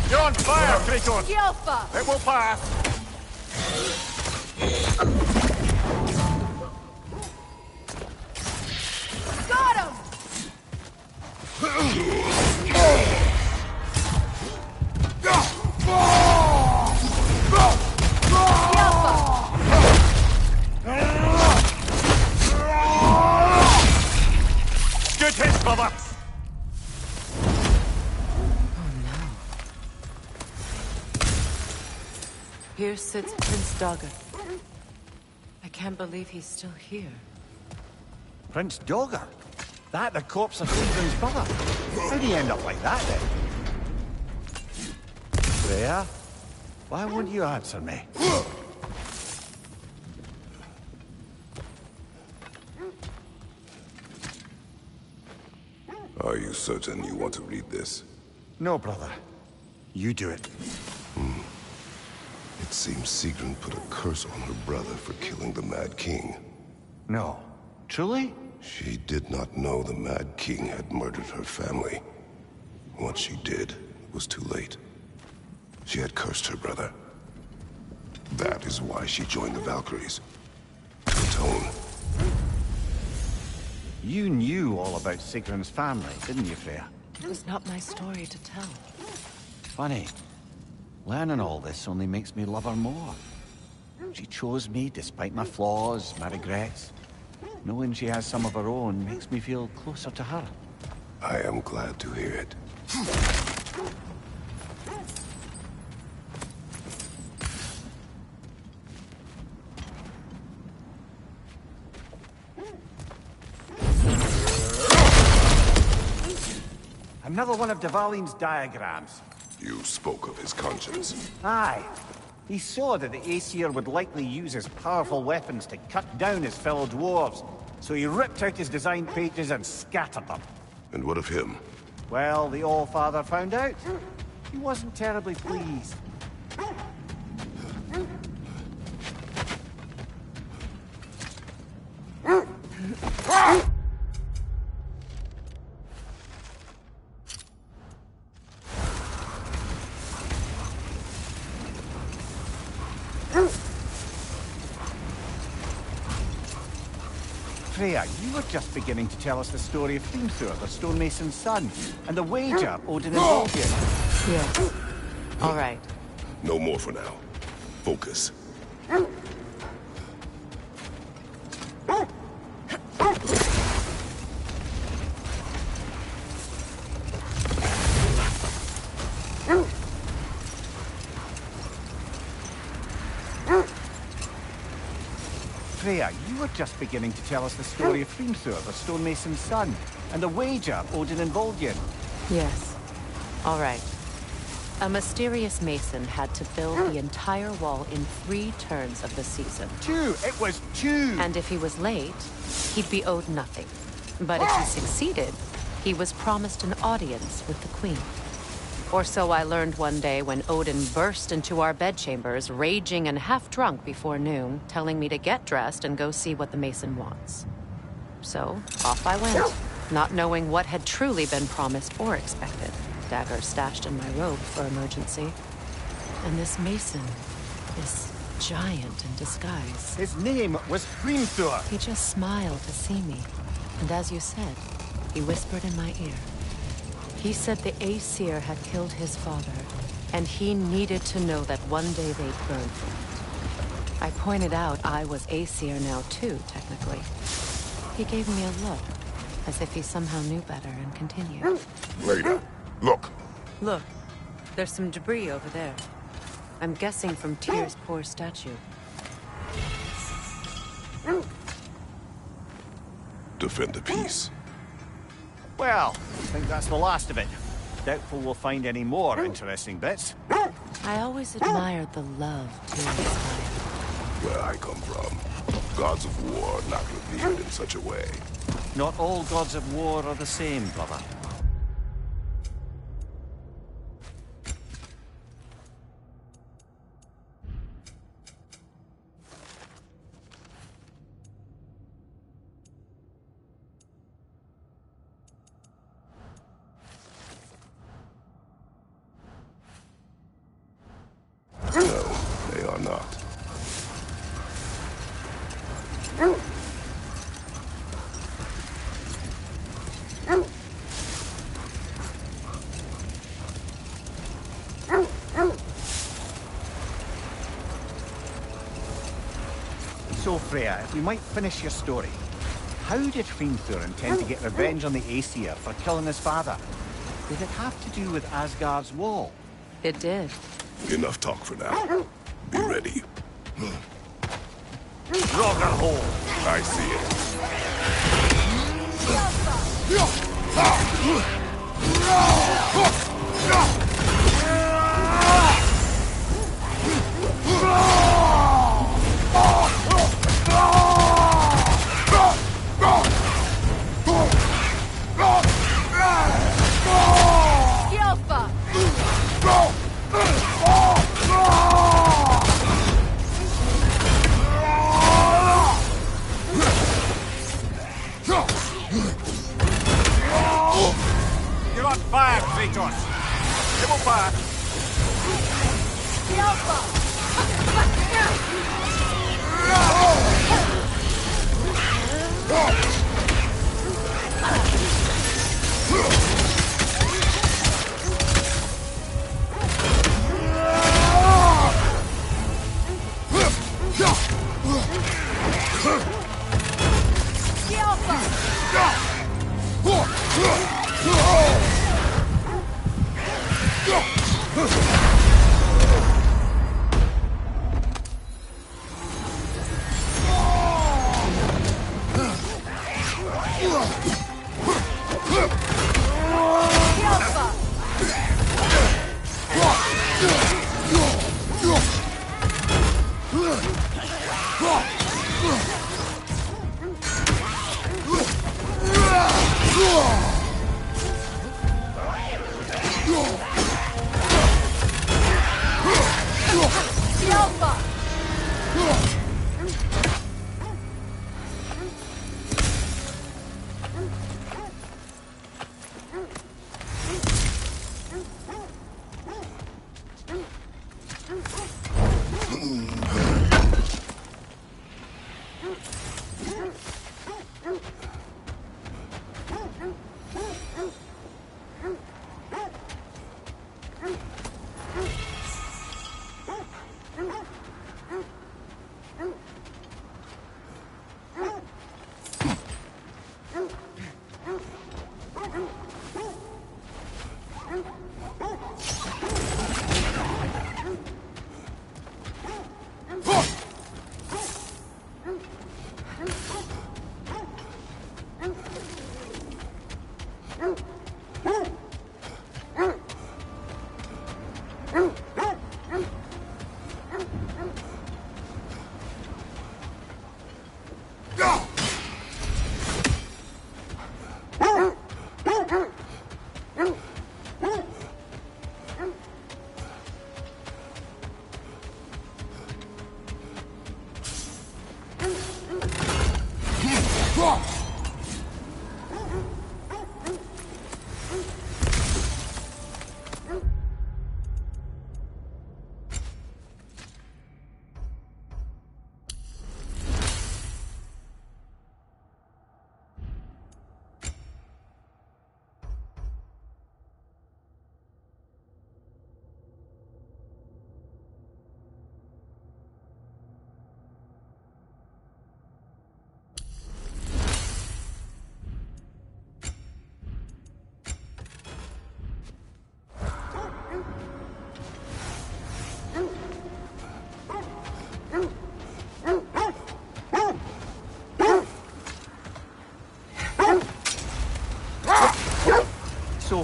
You're on fire, Kratos! The Alpha! It will pass! Got him! The Alpha! Good hit, brother! Here sits Prince Dagger. I can't believe he's still here. Prince Dagger? That the corpse of Stephen's brother? How'd he end up like that, then? Freya? Why won't you answer me? Are you certain you want to read this? No, brother. You do it. It seems Sigrun put a curse on her brother for killing the Mad King. No. Truly? She did not know the Mad King had murdered her family. Once she did, it was too late. She had cursed her brother. That is why she joined the Valkyries. To atone. You knew all about Sigrun's family, didn't you, Freya? It was not my story to tell. Funny. Learning all this only makes me love her more. She chose me despite my flaws, my regrets. Knowing she has some of her own makes me feel closer to her. I am glad to hear it. Another one of Dvalin's diagrams. You spoke of his conscience. Aye. He saw that the Aesir would likely use his powerful weapons to cut down his fellow dwarves, so he ripped out his design pages and scattered them. And what of him? Well, the All-Father found out. He wasn't terribly pleased. Freya, you were just beginning to tell us the story of Hrimthur, the stonemason's son, and the wager Odin involved in. Yes. All right. No more for now. Focus. Freya, you were just beginning to tell us the story of Hrimthur, the stonemason's son, and the wager Odin involved in. Yes. All right. A mysterious mason had to build the entire wall in 3 turns of the season. 2! It was 2! And if he was late, he'd be owed nothing. But if he succeeded, he was promised an audience with the queen. Or so I learned one day when Odin burst into our bedchambers, raging and half-drunk before noon, telling me to get dressed and go see what the mason wants. So, off I went, not knowing what had truly been promised or expected. Dagger stashed in my robe for emergency. And this mason, this giant in disguise. His name was Hrimthur! He just smiled to see me. And as you said, he whispered in my ear. He said the Aesir had killed his father, and he needed to know that one day they'd burn for it. I pointed out I was Aesir now too, technically. He gave me a look, as if he somehow knew better, and continued. Later. Look. Look, there's some debris over there. I'm guessing from Tyr's poor statue. Defend the peace. Well, I think that's the last of it. Doubtful we'll find any more interesting bits. I always admired the love to inspire. Where I come from, gods of war are not revered in such a way. Not all gods of war are the same, brother. No, they are not. So, Freya, if we might finish your story. How did Hrimthur intend to get revenge on the Aesir for killing his father? Did it have to do with Asgard's wall? It did. Enough talk for now. Be ready. Roggerhole! I see it. Yelpa! You're on fire, Kratos! Double fire! Yelpa!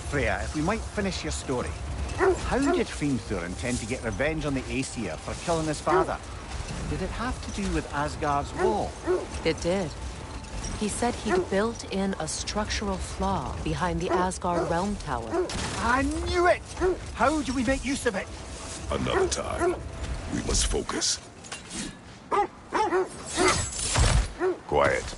Freya, if we might finish your story. How did Hrimthur intend to get revenge on the Aesir for killing his father? Did it have to do with Asgard's wall? It did. He said he'd built in a structural flaw behind the Asgard Realm Tower. I knew it! How do we make use of it? Another time. We must focus. Quiet.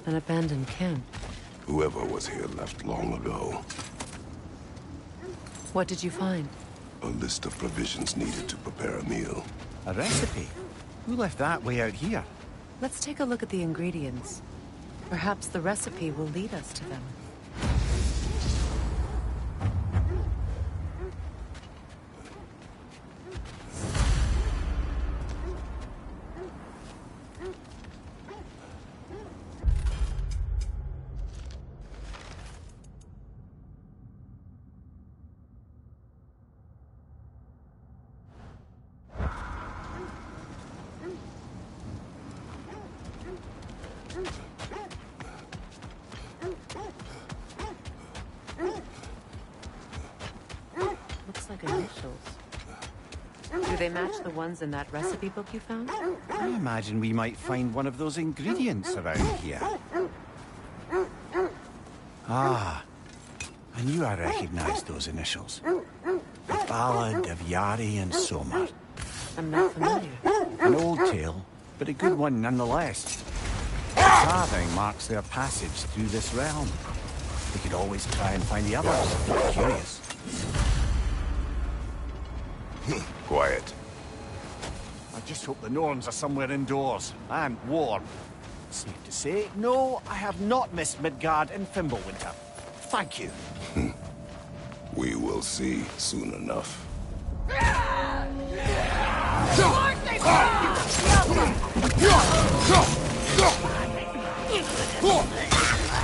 An abandoned camp. Whoever was here left long ago. What did you find? A list of provisions needed to prepare a meal. A recipe? Who left that way out here? Let's take a look at the ingredients. Perhaps the recipe will lead us to them. Looks like initials. Do they match the ones in that recipe book you found? I imagine we might find one of those ingredients around here. Ah, I knew I recognized those initials. The Ballad of Yari and Somar. I'm not familiar. An old tale, but a good one nonetheless. The carving marks their passage through this realm. We could always try and find the others if you're curious. Quiet. I just hope the Norns are somewhere indoors and warm. Safe to say, no, I have not missed Midgard and Fimbulwinter. Thank you. We will see soon enough.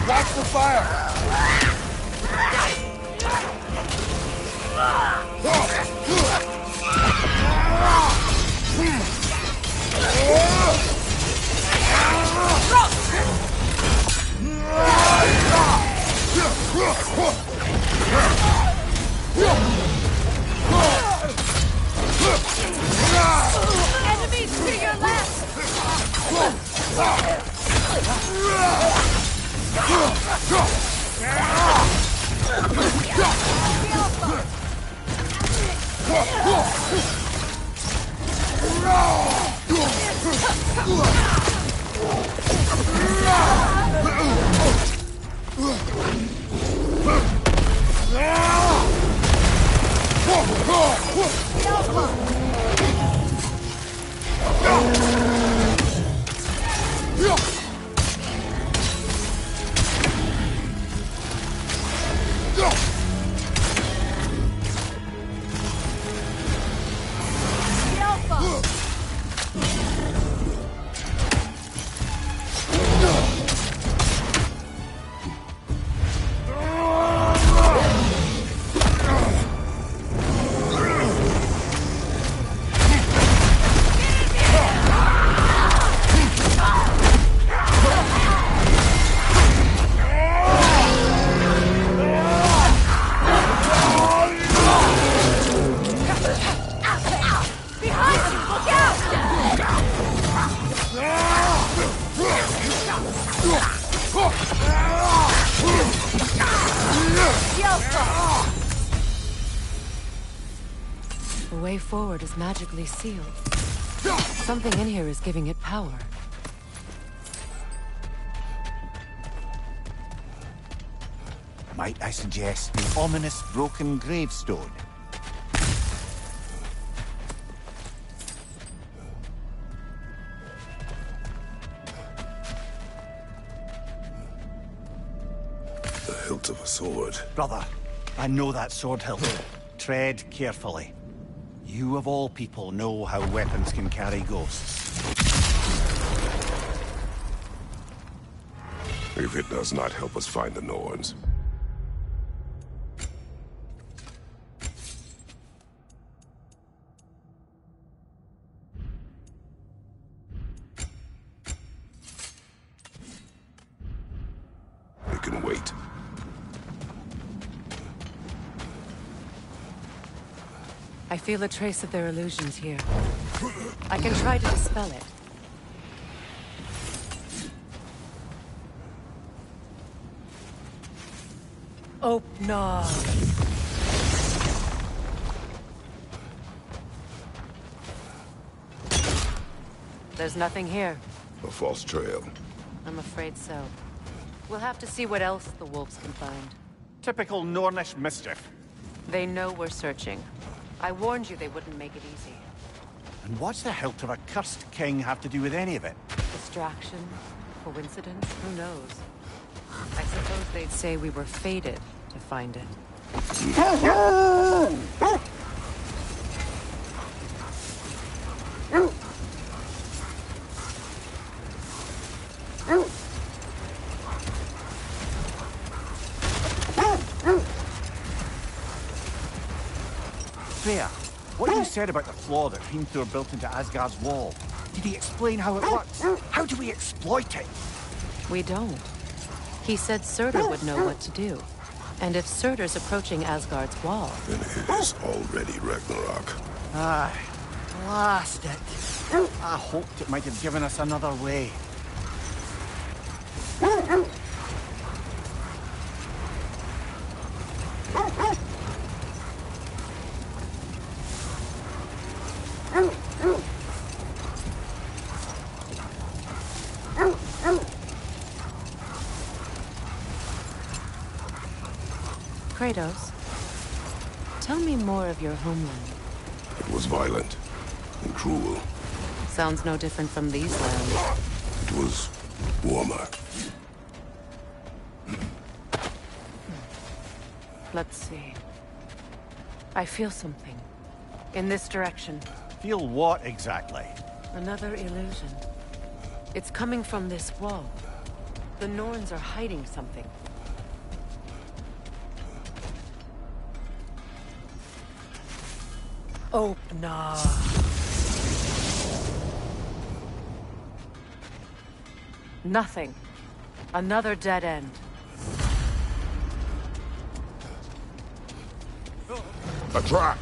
Watch the fire! Enemies to your left! The way forward is magically sealed. Something in here is giving it power. Might I suggest the ominous broken gravestone? The hilt of a sword. Brother, I know that sword hilt. Tread carefully. You of all people know how weapons can carry ghosts. If it does not help us find the Norns. I feel a trace of their illusions here. I can try to dispel it. Oh, no. There's nothing here. A false trail. I'm afraid so. We'll have to see what else the wolves can find. Typical Nornish mischief. They know we're searching. I warned you they wouldn't make it easy. And what's the hilt of a cursed king have to do with any of it? Distraction? Coincidence? Who knows? I suppose they'd say we were fated to find it. Freya, what you said about the flaw that Hrimthur built into Asgard's wall, did he explain how it works? How do we exploit it? We don't. He said Surtur would know what to do. And if Surtur's approaching Asgard's wall... Then it is already Ragnarok. Aye, blast it. I hoped it might have given us another way. Kratos, tell me more of your homeland. It was violent and cruel. Sounds no different from these lands. It was warmer. Let's see. I feel something. In this direction. Feel what exactly? Another illusion. It's coming from this wall. The Norns are hiding something. Oh, no. Nothing. Another dead end. A trap!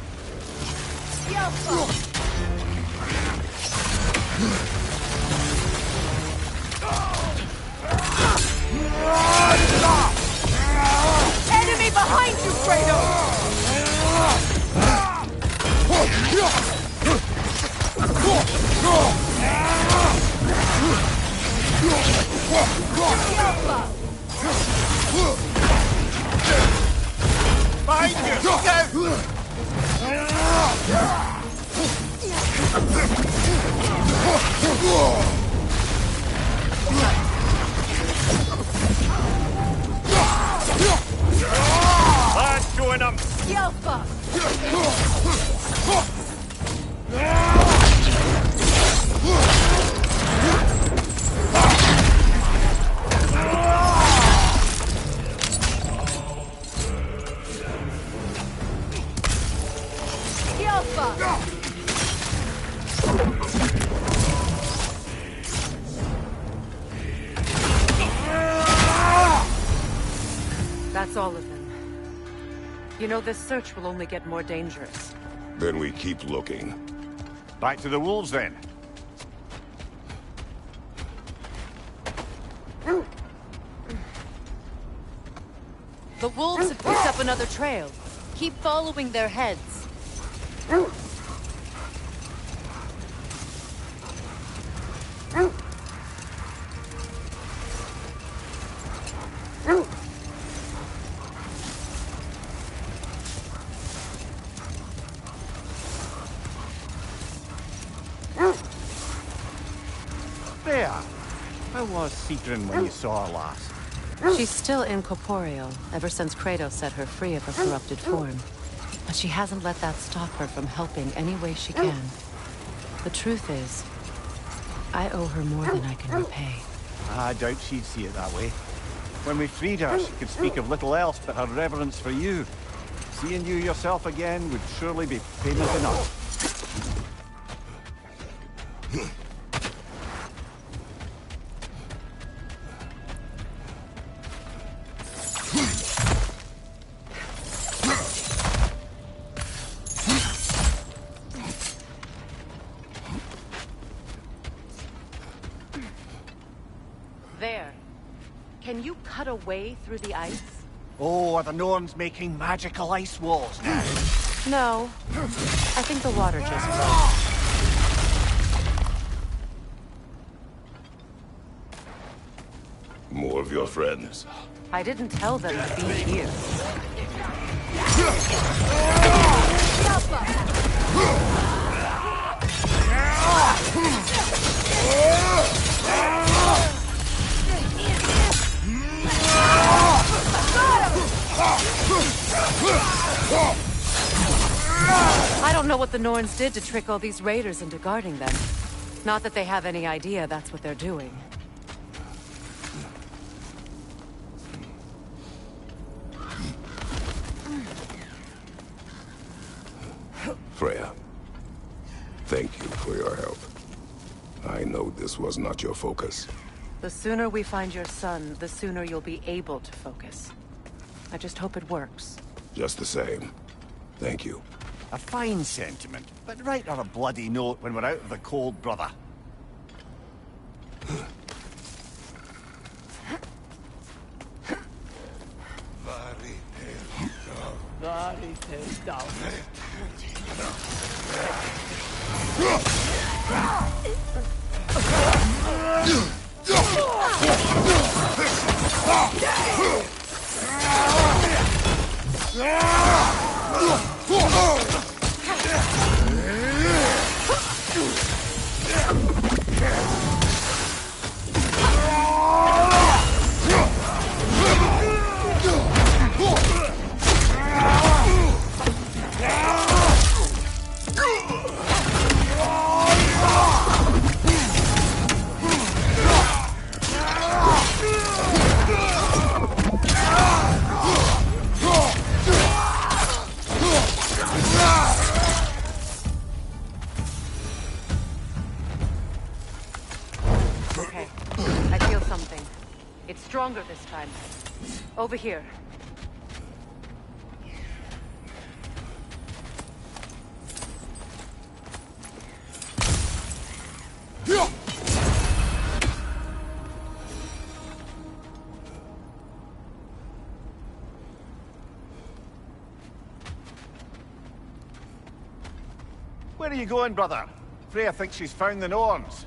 Enemy behind you, Kratos! Behind you! Look out! That's showing them! Yelpa! That's all of them. You know, this search will only get more dangerous. Then we keep looking. Back to the wolves, then. The wolves have picked up another trail. Keep following their heads. There. How was Sigrun when you saw her last? She's still incorporeal, ever since Kratos set her free of her corrupted form. But she hasn't let that stop her from helping any way she can. The truth is, I owe her more than I can repay. I doubt she'd see it that way. When we freed her, she could speak of little else but her reverence for you. Seeing you yourself again would surely be payment enough. There. Can you cut a way through the ice? Oh, are the Norns making magical ice walls now? No. I think the water just broke. More of your friends. I didn't tell them to be here. I don't know what the Norns did to trick all these raiders into guarding them. Not that they have any idea that's what they're doing. Freya, thank you for your help. I know this was not your focus. The sooner we find your son, the sooner you'll be able to focus. I just hope it works. Just the same, thank you. A fine sentiment, but write her a bloody note when we're out of the cold, brother. Okay. I feel something. It's stronger this time. Over here. Where are you going, brother? Freya thinks she's found the Norns.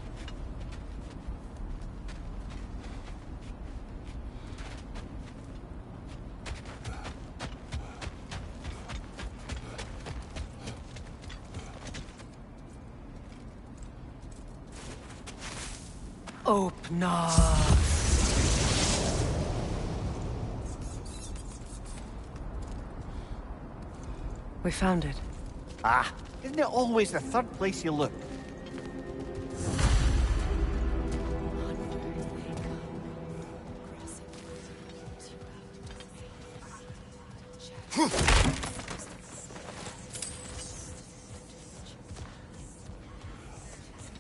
Opna. We found it. Ah, isn't it always the third place you look?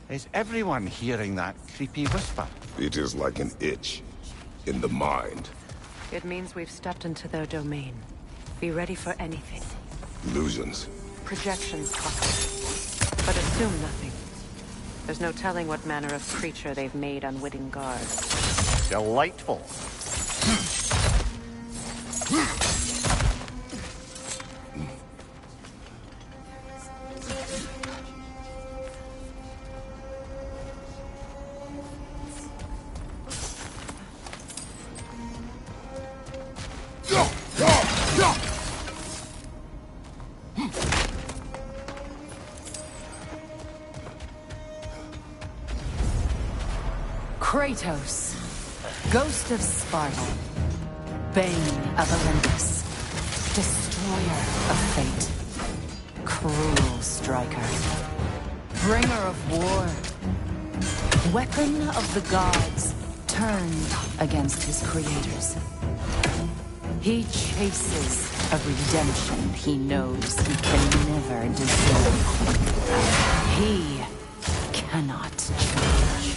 Is everyone hearing that creepy whisper? It is like an itch in the mind. It means we've stepped into their domain. Be ready for anything. Illusions. Projections, possibly. But assume nothing. There's no telling what manner of creature they've made unwitting guards. Delightful. Kratos, Ghost of Sparta, Bane of Olympus, Destroyer of Fate, Cruel Striker, Bringer of War, Weapon of the Gods, turned against his creators. He chases a redemption he knows he can never deserve. He cannot change.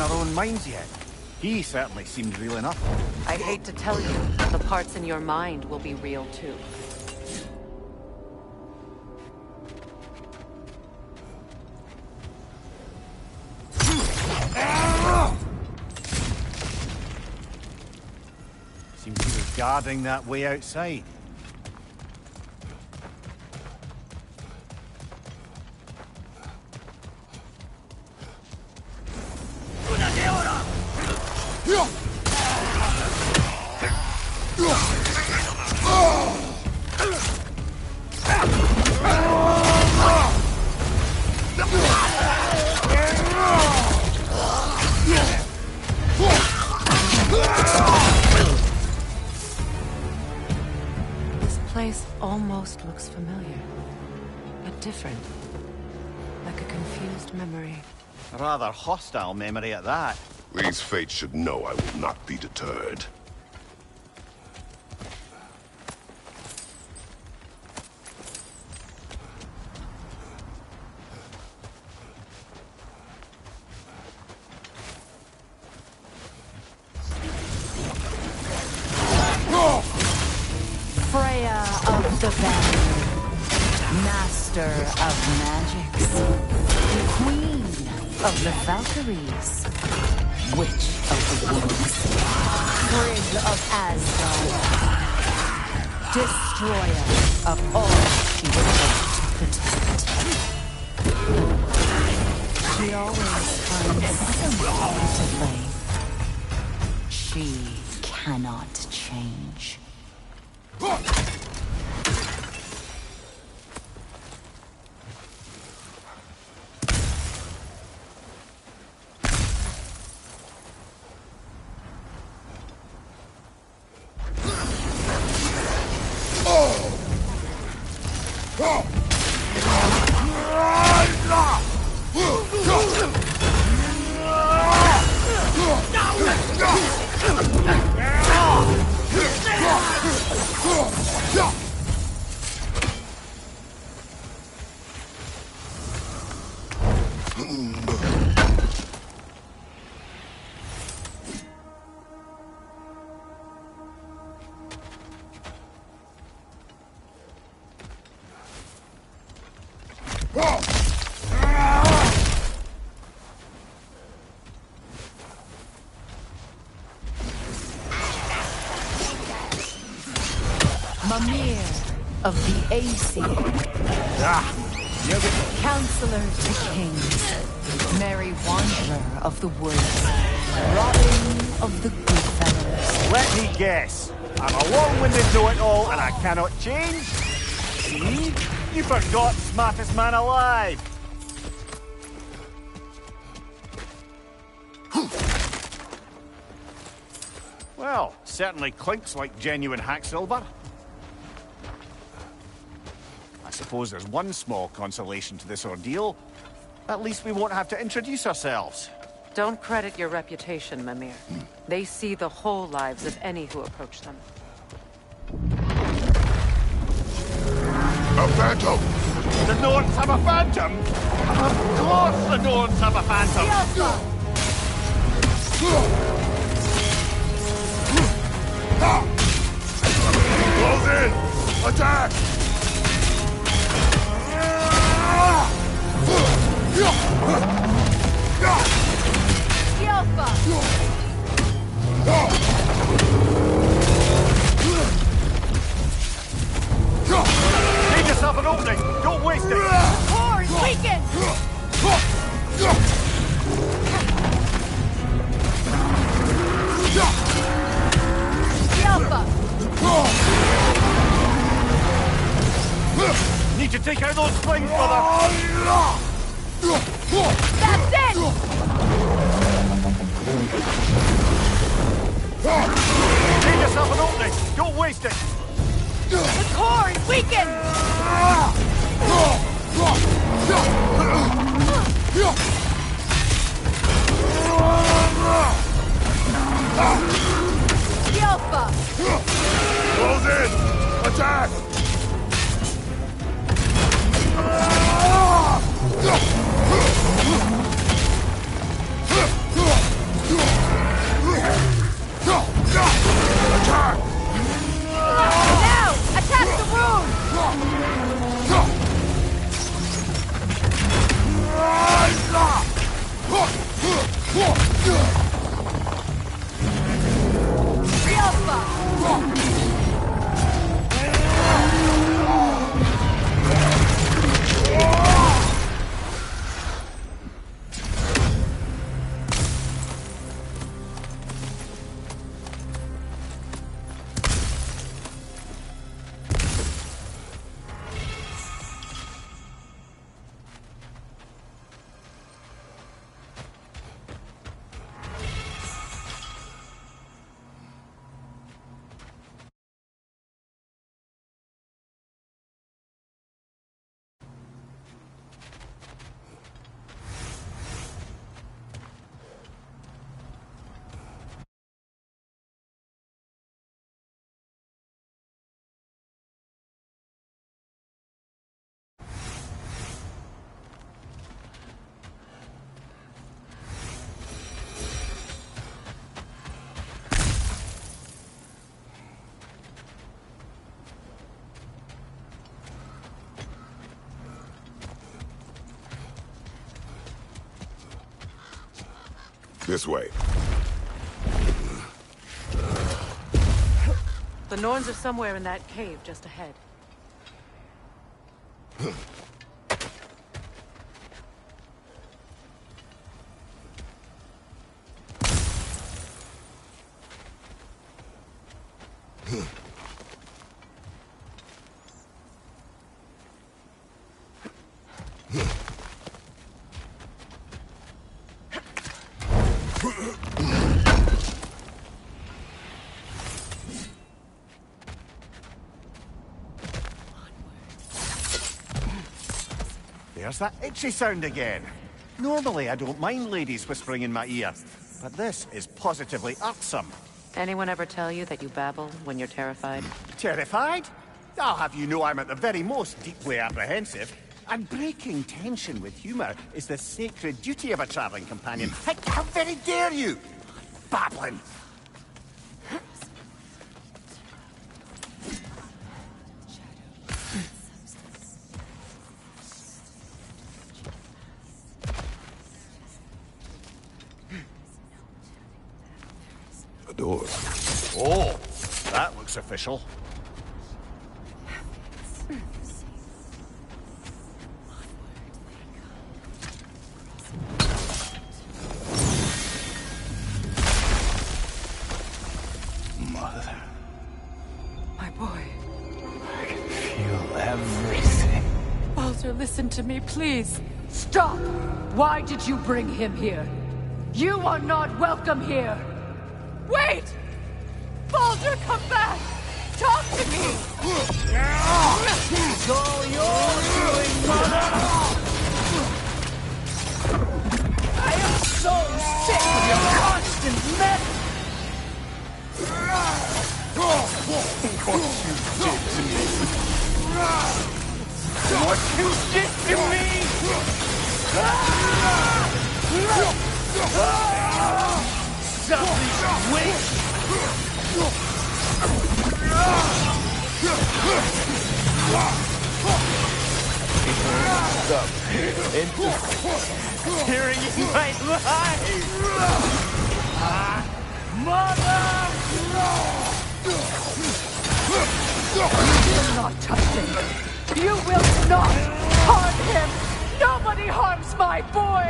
our own minds yet. He certainly seemed real enough. I hate to tell you, but the parts in your mind will be real too. Seems he was guarding that way outside. This place almost looks familiar, but different. Like a confused memory. A rather hostile memory at that. These fates should know I will not be deterred. Freya of the Banner, Master of Magics, Queen of the Valkyries, Witch of the Woods, Frigg of Asgard, Destroyer of all she was to protect. She always finds something to blame. She cannot change. Mimir of the Aesir, Counselor to Kings, Merry Wanderer of the Woods, Robin of the Goodfellows. Let me guess. I'm a long-winded know-it-all and I cannot change? See? You forgot smartest man alive. Well, certainly clinks like genuine hack silver. I suppose there's one small consolation to this ordeal. At least we won't have to introduce ourselves. Don't credit your reputation, Mimir. They see the whole lives of any who approach them. A phantom! The Norns have a phantom? Of course the Norns have a phantom! Close in! Attack! Make yourself an opening! Don't waste it! Core is weakened! Need to take out those flings, brother! That's it! Make yourself an opening! Don't waste it! The core is weakened! The Alpha! Close in! Attack! This way. The Norns are somewhere in that cave just ahead. There's that itchy sound again. Normally I don't mind ladies whispering in my ear, but this is positively irksome. Anyone ever tell you that you babble when you're terrified? Terrified? I'll have you know I'm at the very most deeply apprehensive. And breaking tension with humour is the sacred duty of a travelling companion. How very dare you! Babbling! A door. Oh, that looks official. Mother. My boy. I can feel everything. Baldur, listen to me, please. Stop! Why did you bring him here? You are not welcome here! Wait! Baldur, come back! Talk to me! It's all yours, doing, mother! I am so sick of your constant mess! What you did to me! Selfish witch! Stop interfering in my life! Mother! You will not touch him! You will not harm him! Nobody harms my boy!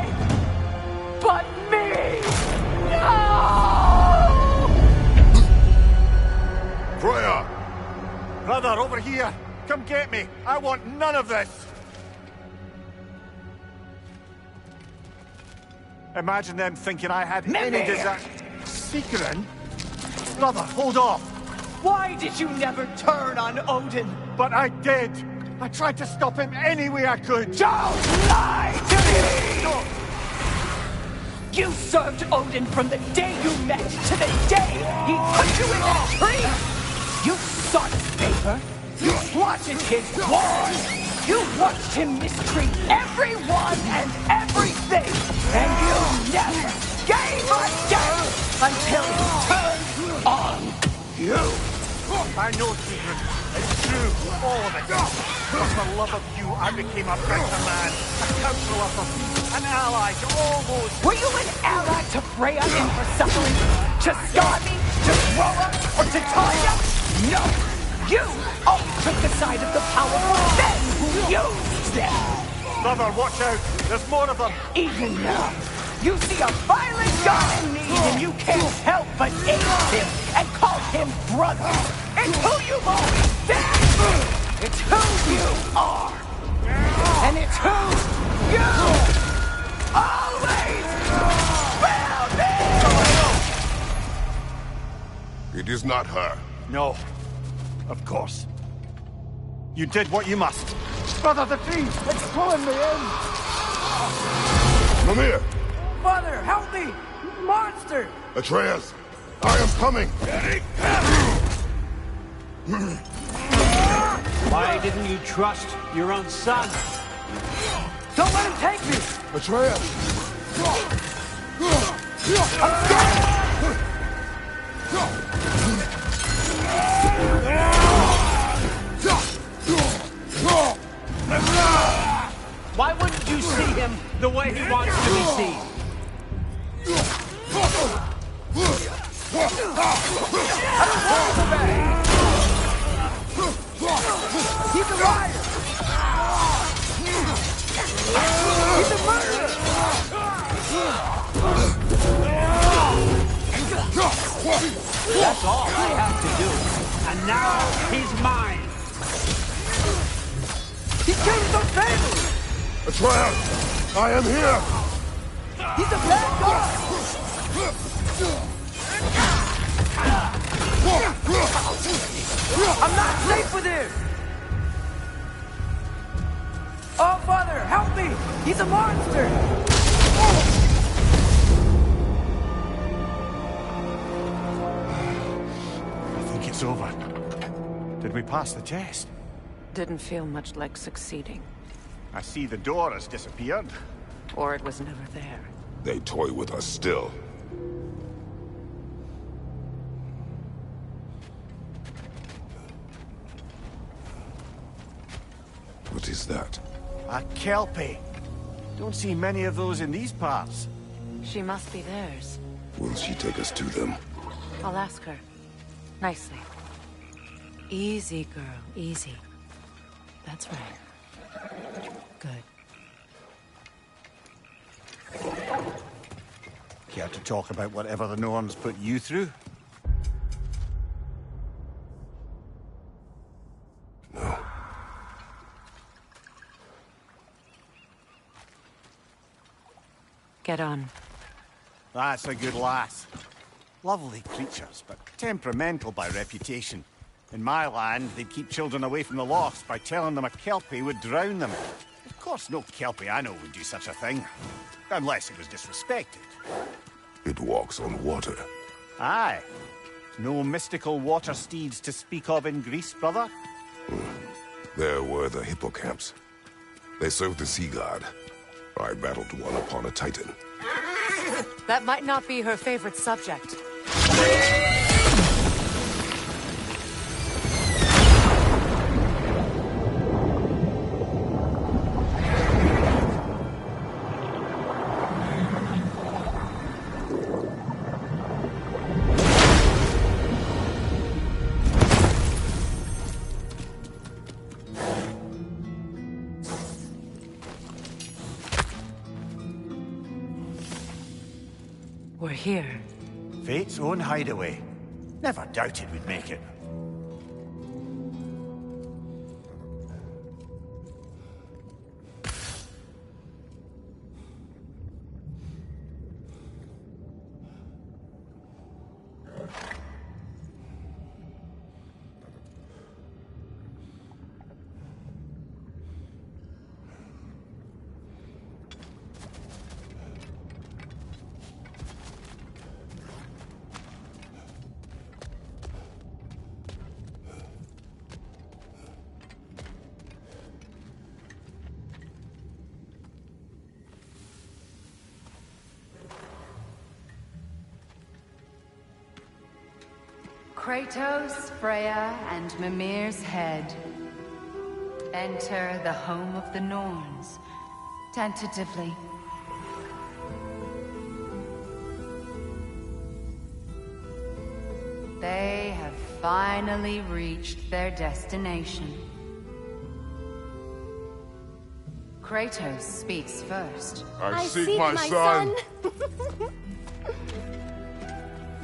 But me! No! Freya! Brother, over here! Come get me! I want none of this! Imagine them thinking I had any desire... Secret? Brother, hold off! Why did you never turn on Odin? But I did! I tried to stop him any way I could! Don't lie to me! You served Odin from the day you met to the day he put you in that tree! You sought favor, you plotted his wars, you watched him mistreat everyone and everything, and you never gave a damn until he turned on you! I know, Secret. It's true. All of it. But for love of you, I became a better man. A counselor for peace. An ally to all those... Were you an ally to Freya in her suffering? To Skadi? To Groa? Or to Tanya? No! You only took the side of the powerful, then who used them! Brother, watch out. There's more of them. Even now, you see a violent god in need and you can't help but aid him and call him brother. It's who you've always been! It's who you are! And it's who you always will be! It is not her. No. Of course. You did what you must. Brother, the tree! It's pulling me in! Mimir! Mother, help me! Monster! Atreus! I am coming! Why didn't you trust your own son? Don't let him take me! Atreus! Why wouldn't you see him the way he wants to be seen? That's all I have to do. And now he's mine. He killed the family! Atreus! I am here! He's a bad guy! I'm not safe with him! Oh, Father, help me! He's a monster! I think it's over. Did we pass the test? Didn't feel much like succeeding. I see the door has disappeared. Or it was never there. They toy with us still. What is that? A Kelpie. Don't see many of those in these parts. She must be theirs. Will she take us to them? I'll ask her. Nicely. Easy, girl. Easy. That's right. Good. Care to talk about whatever the Norns put you through? No. Get on. That's a good lass. Lovely creatures, but temperamental by reputation. In my land, they'd keep children away from the lost by telling them a Kelpie would drown them. Of course, no Kelpie I know would do such a thing. Unless it was disrespected. It walks on water. Aye. No mystical water steeds to speak of in Greece, brother? There were the hippocamps. They served the sea god. I battled one upon a titan. That might not be her favorite subject. We're here. Fate's own hideaway. Never doubted we'd make it. Kratos, Freya, and Mimir's head. Enter the home of the Norns, tentatively. They have finally reached their destination. Kratos speaks first. I seek my son.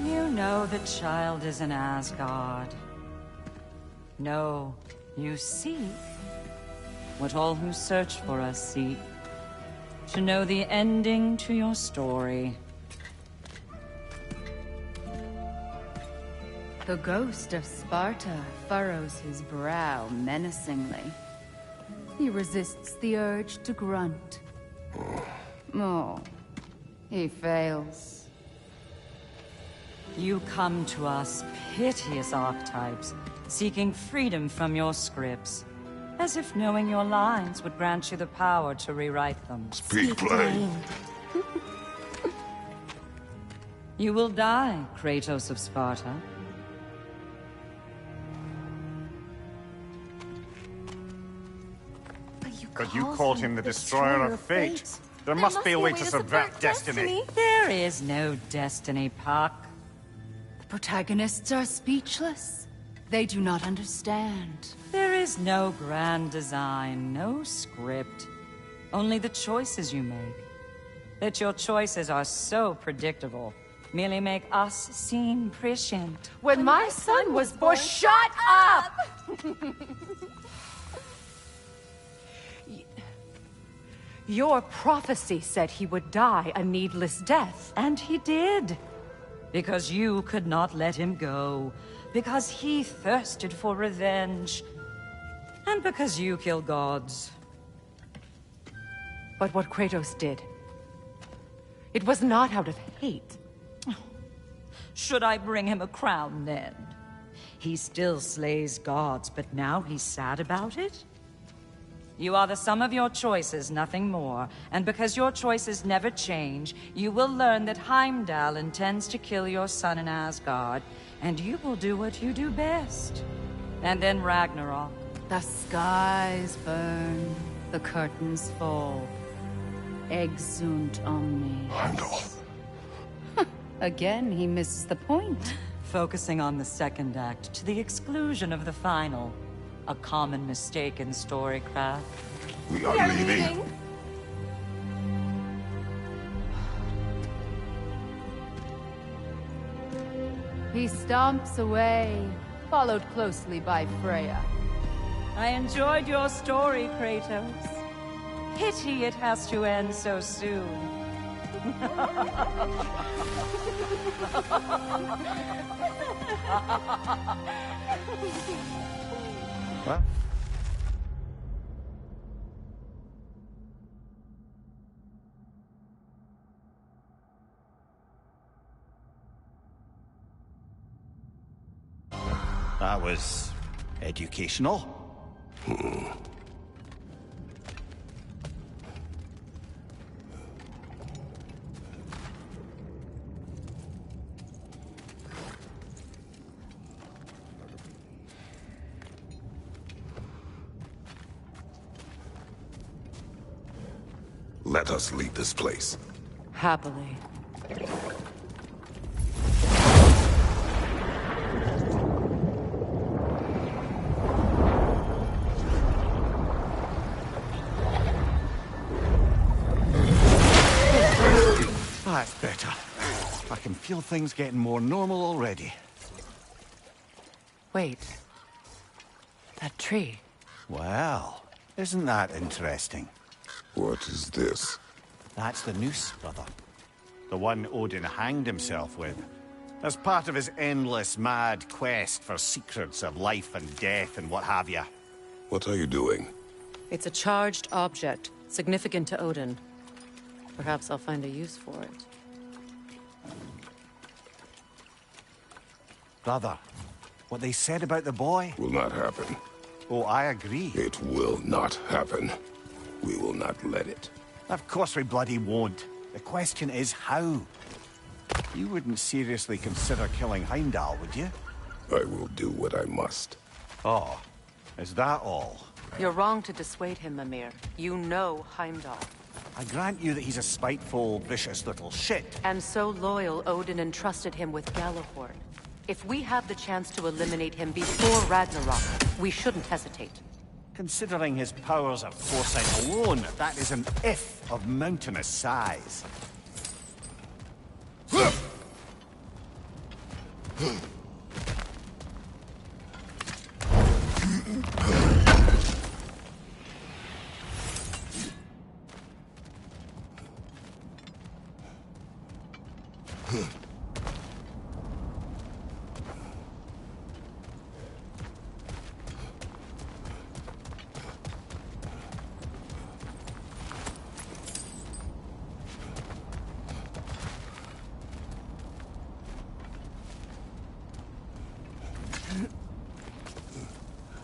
You know the child is in Asgard. No, you seek what all who search for us seek. To know the ending to your story. The ghost of Sparta furrows his brow menacingly. He resists the urge to grunt. Oh, he fails. You come to us, piteous archetypes, seeking freedom from your scripts. As if knowing your lines would grant you the power to rewrite them. Speak plain. You will die, Kratos of Sparta. But you called him the Destroyer of Fate. There must be a way to subvert destiny. There is no destiny, Puck. The protagonists are speechless. They do not understand. There is no grand design, no script. Only the choices you make. That your choices are so predictable, merely make us seem prescient. When my son was born, shut up! Your prophecy said he would die a needless death. And he did. Because you could not let him go. Because he thirsted for revenge. And because you kill gods. But what Kratos did, it was not out of hate. Should I bring him a crown then? He still slays gods, but now he's sad about it? You are the sum of your choices, nothing more. And because your choices never change, you will learn that Heimdall intends to kill your son in Asgard, and you will do what you do best. And then Ragnarok. The skies burn, the curtains fall. Exunt omnes. Heimdall. Again, he misses the point. Focusing on the second act to the exclusion of the final. A common mistake in storycraft. We are leaving. He stomps away, followed closely by Freya. I enjoyed your story, Kratos. Pity it has to end so soon. What? That was educational. Let us leave this place. Happily. That's better. I can feel things getting more normal already. Wait. That tree. Well, isn't that interesting? What is this? That's the noose, brother. The one Odin hanged himself with. As part of his endless, mad quest for secrets of life and death and what have you. What are you doing? It's a charged object, significant to Odin. Perhaps I'll find a use for it. Brother, what they said about the boy? Will not happen. Oh, I agree. It will not happen. We will not let it. Of course we bloody won't. The question is how? You wouldn't seriously consider killing Heimdall, would you? I will do what I must. Oh, is that all? You're wrong to dissuade him, Mimir. You know Heimdall. I grant you that he's a spiteful, vicious little shit. And so loyal, Odin entrusted him with Galahorn. If we have the chance to eliminate him before Ragnarok, we shouldn't hesitate. Considering his powers of foresight alone, that is an if of mountainous size.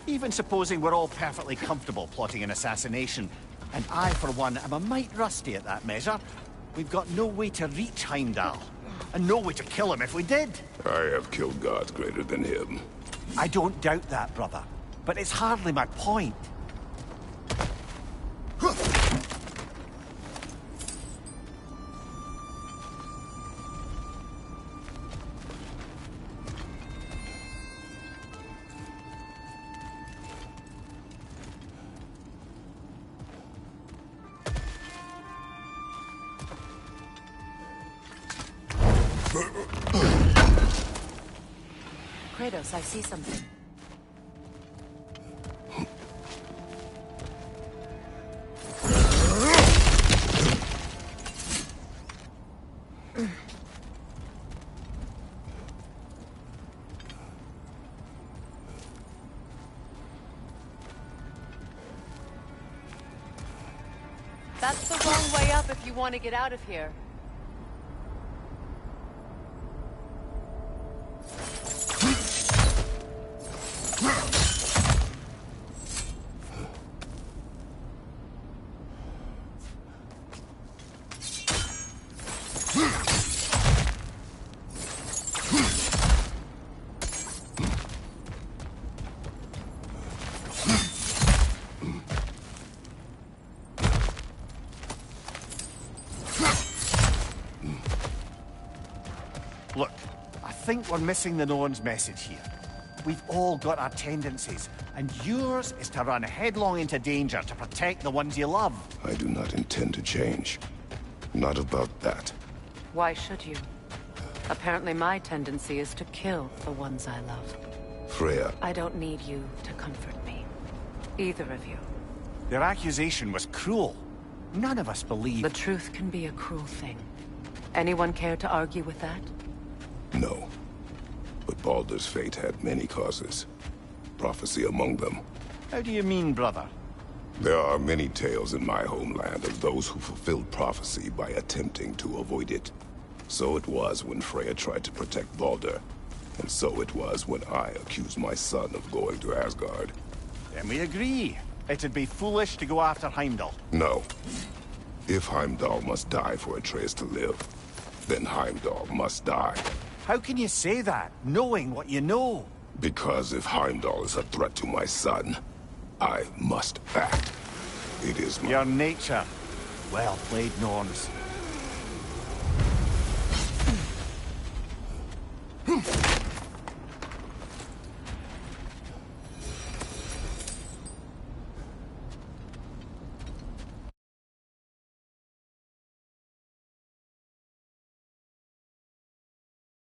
Even supposing we're all perfectly comfortable plotting an assassination, and I, for one, am a mite rusty at that measure, we've got no way to reach Heimdall, and no way to kill him if we did. I have killed gods greater than him. I don't doubt that, brother, but it's hardly my point. Kratos, I see something. That's the wrong way up if you want to get out of here. Look, I think we're missing the Norn's message here. We've all got our tendencies, and yours is to run headlong into danger to protect the ones you love. I do not intend to change. Not about that. Why should you? Apparently my tendency is to kill the ones I love. Freya, I don't need you to comfort me. Either of you. Their accusation was cruel. None of us believe... The truth can be a cruel thing. Anyone care to argue with that? no. But Baldur's fate had many causes. Prophecy among them. How do you mean, brother? There are many tales in my homeland of those who fulfilled prophecy by attempting to avoid it. So it was when Freya tried to protect Baldur. And so it was when I accused my son of going to Asgard. Then we agree. It'd be foolish to go after Heimdall. No. If Heimdall must die for Atreus to live, then Heimdall must die. How can you say that, knowing what you know? Because if Heimdall is a threat to my son, I must act. It is my... Your nature. Well played, Norns.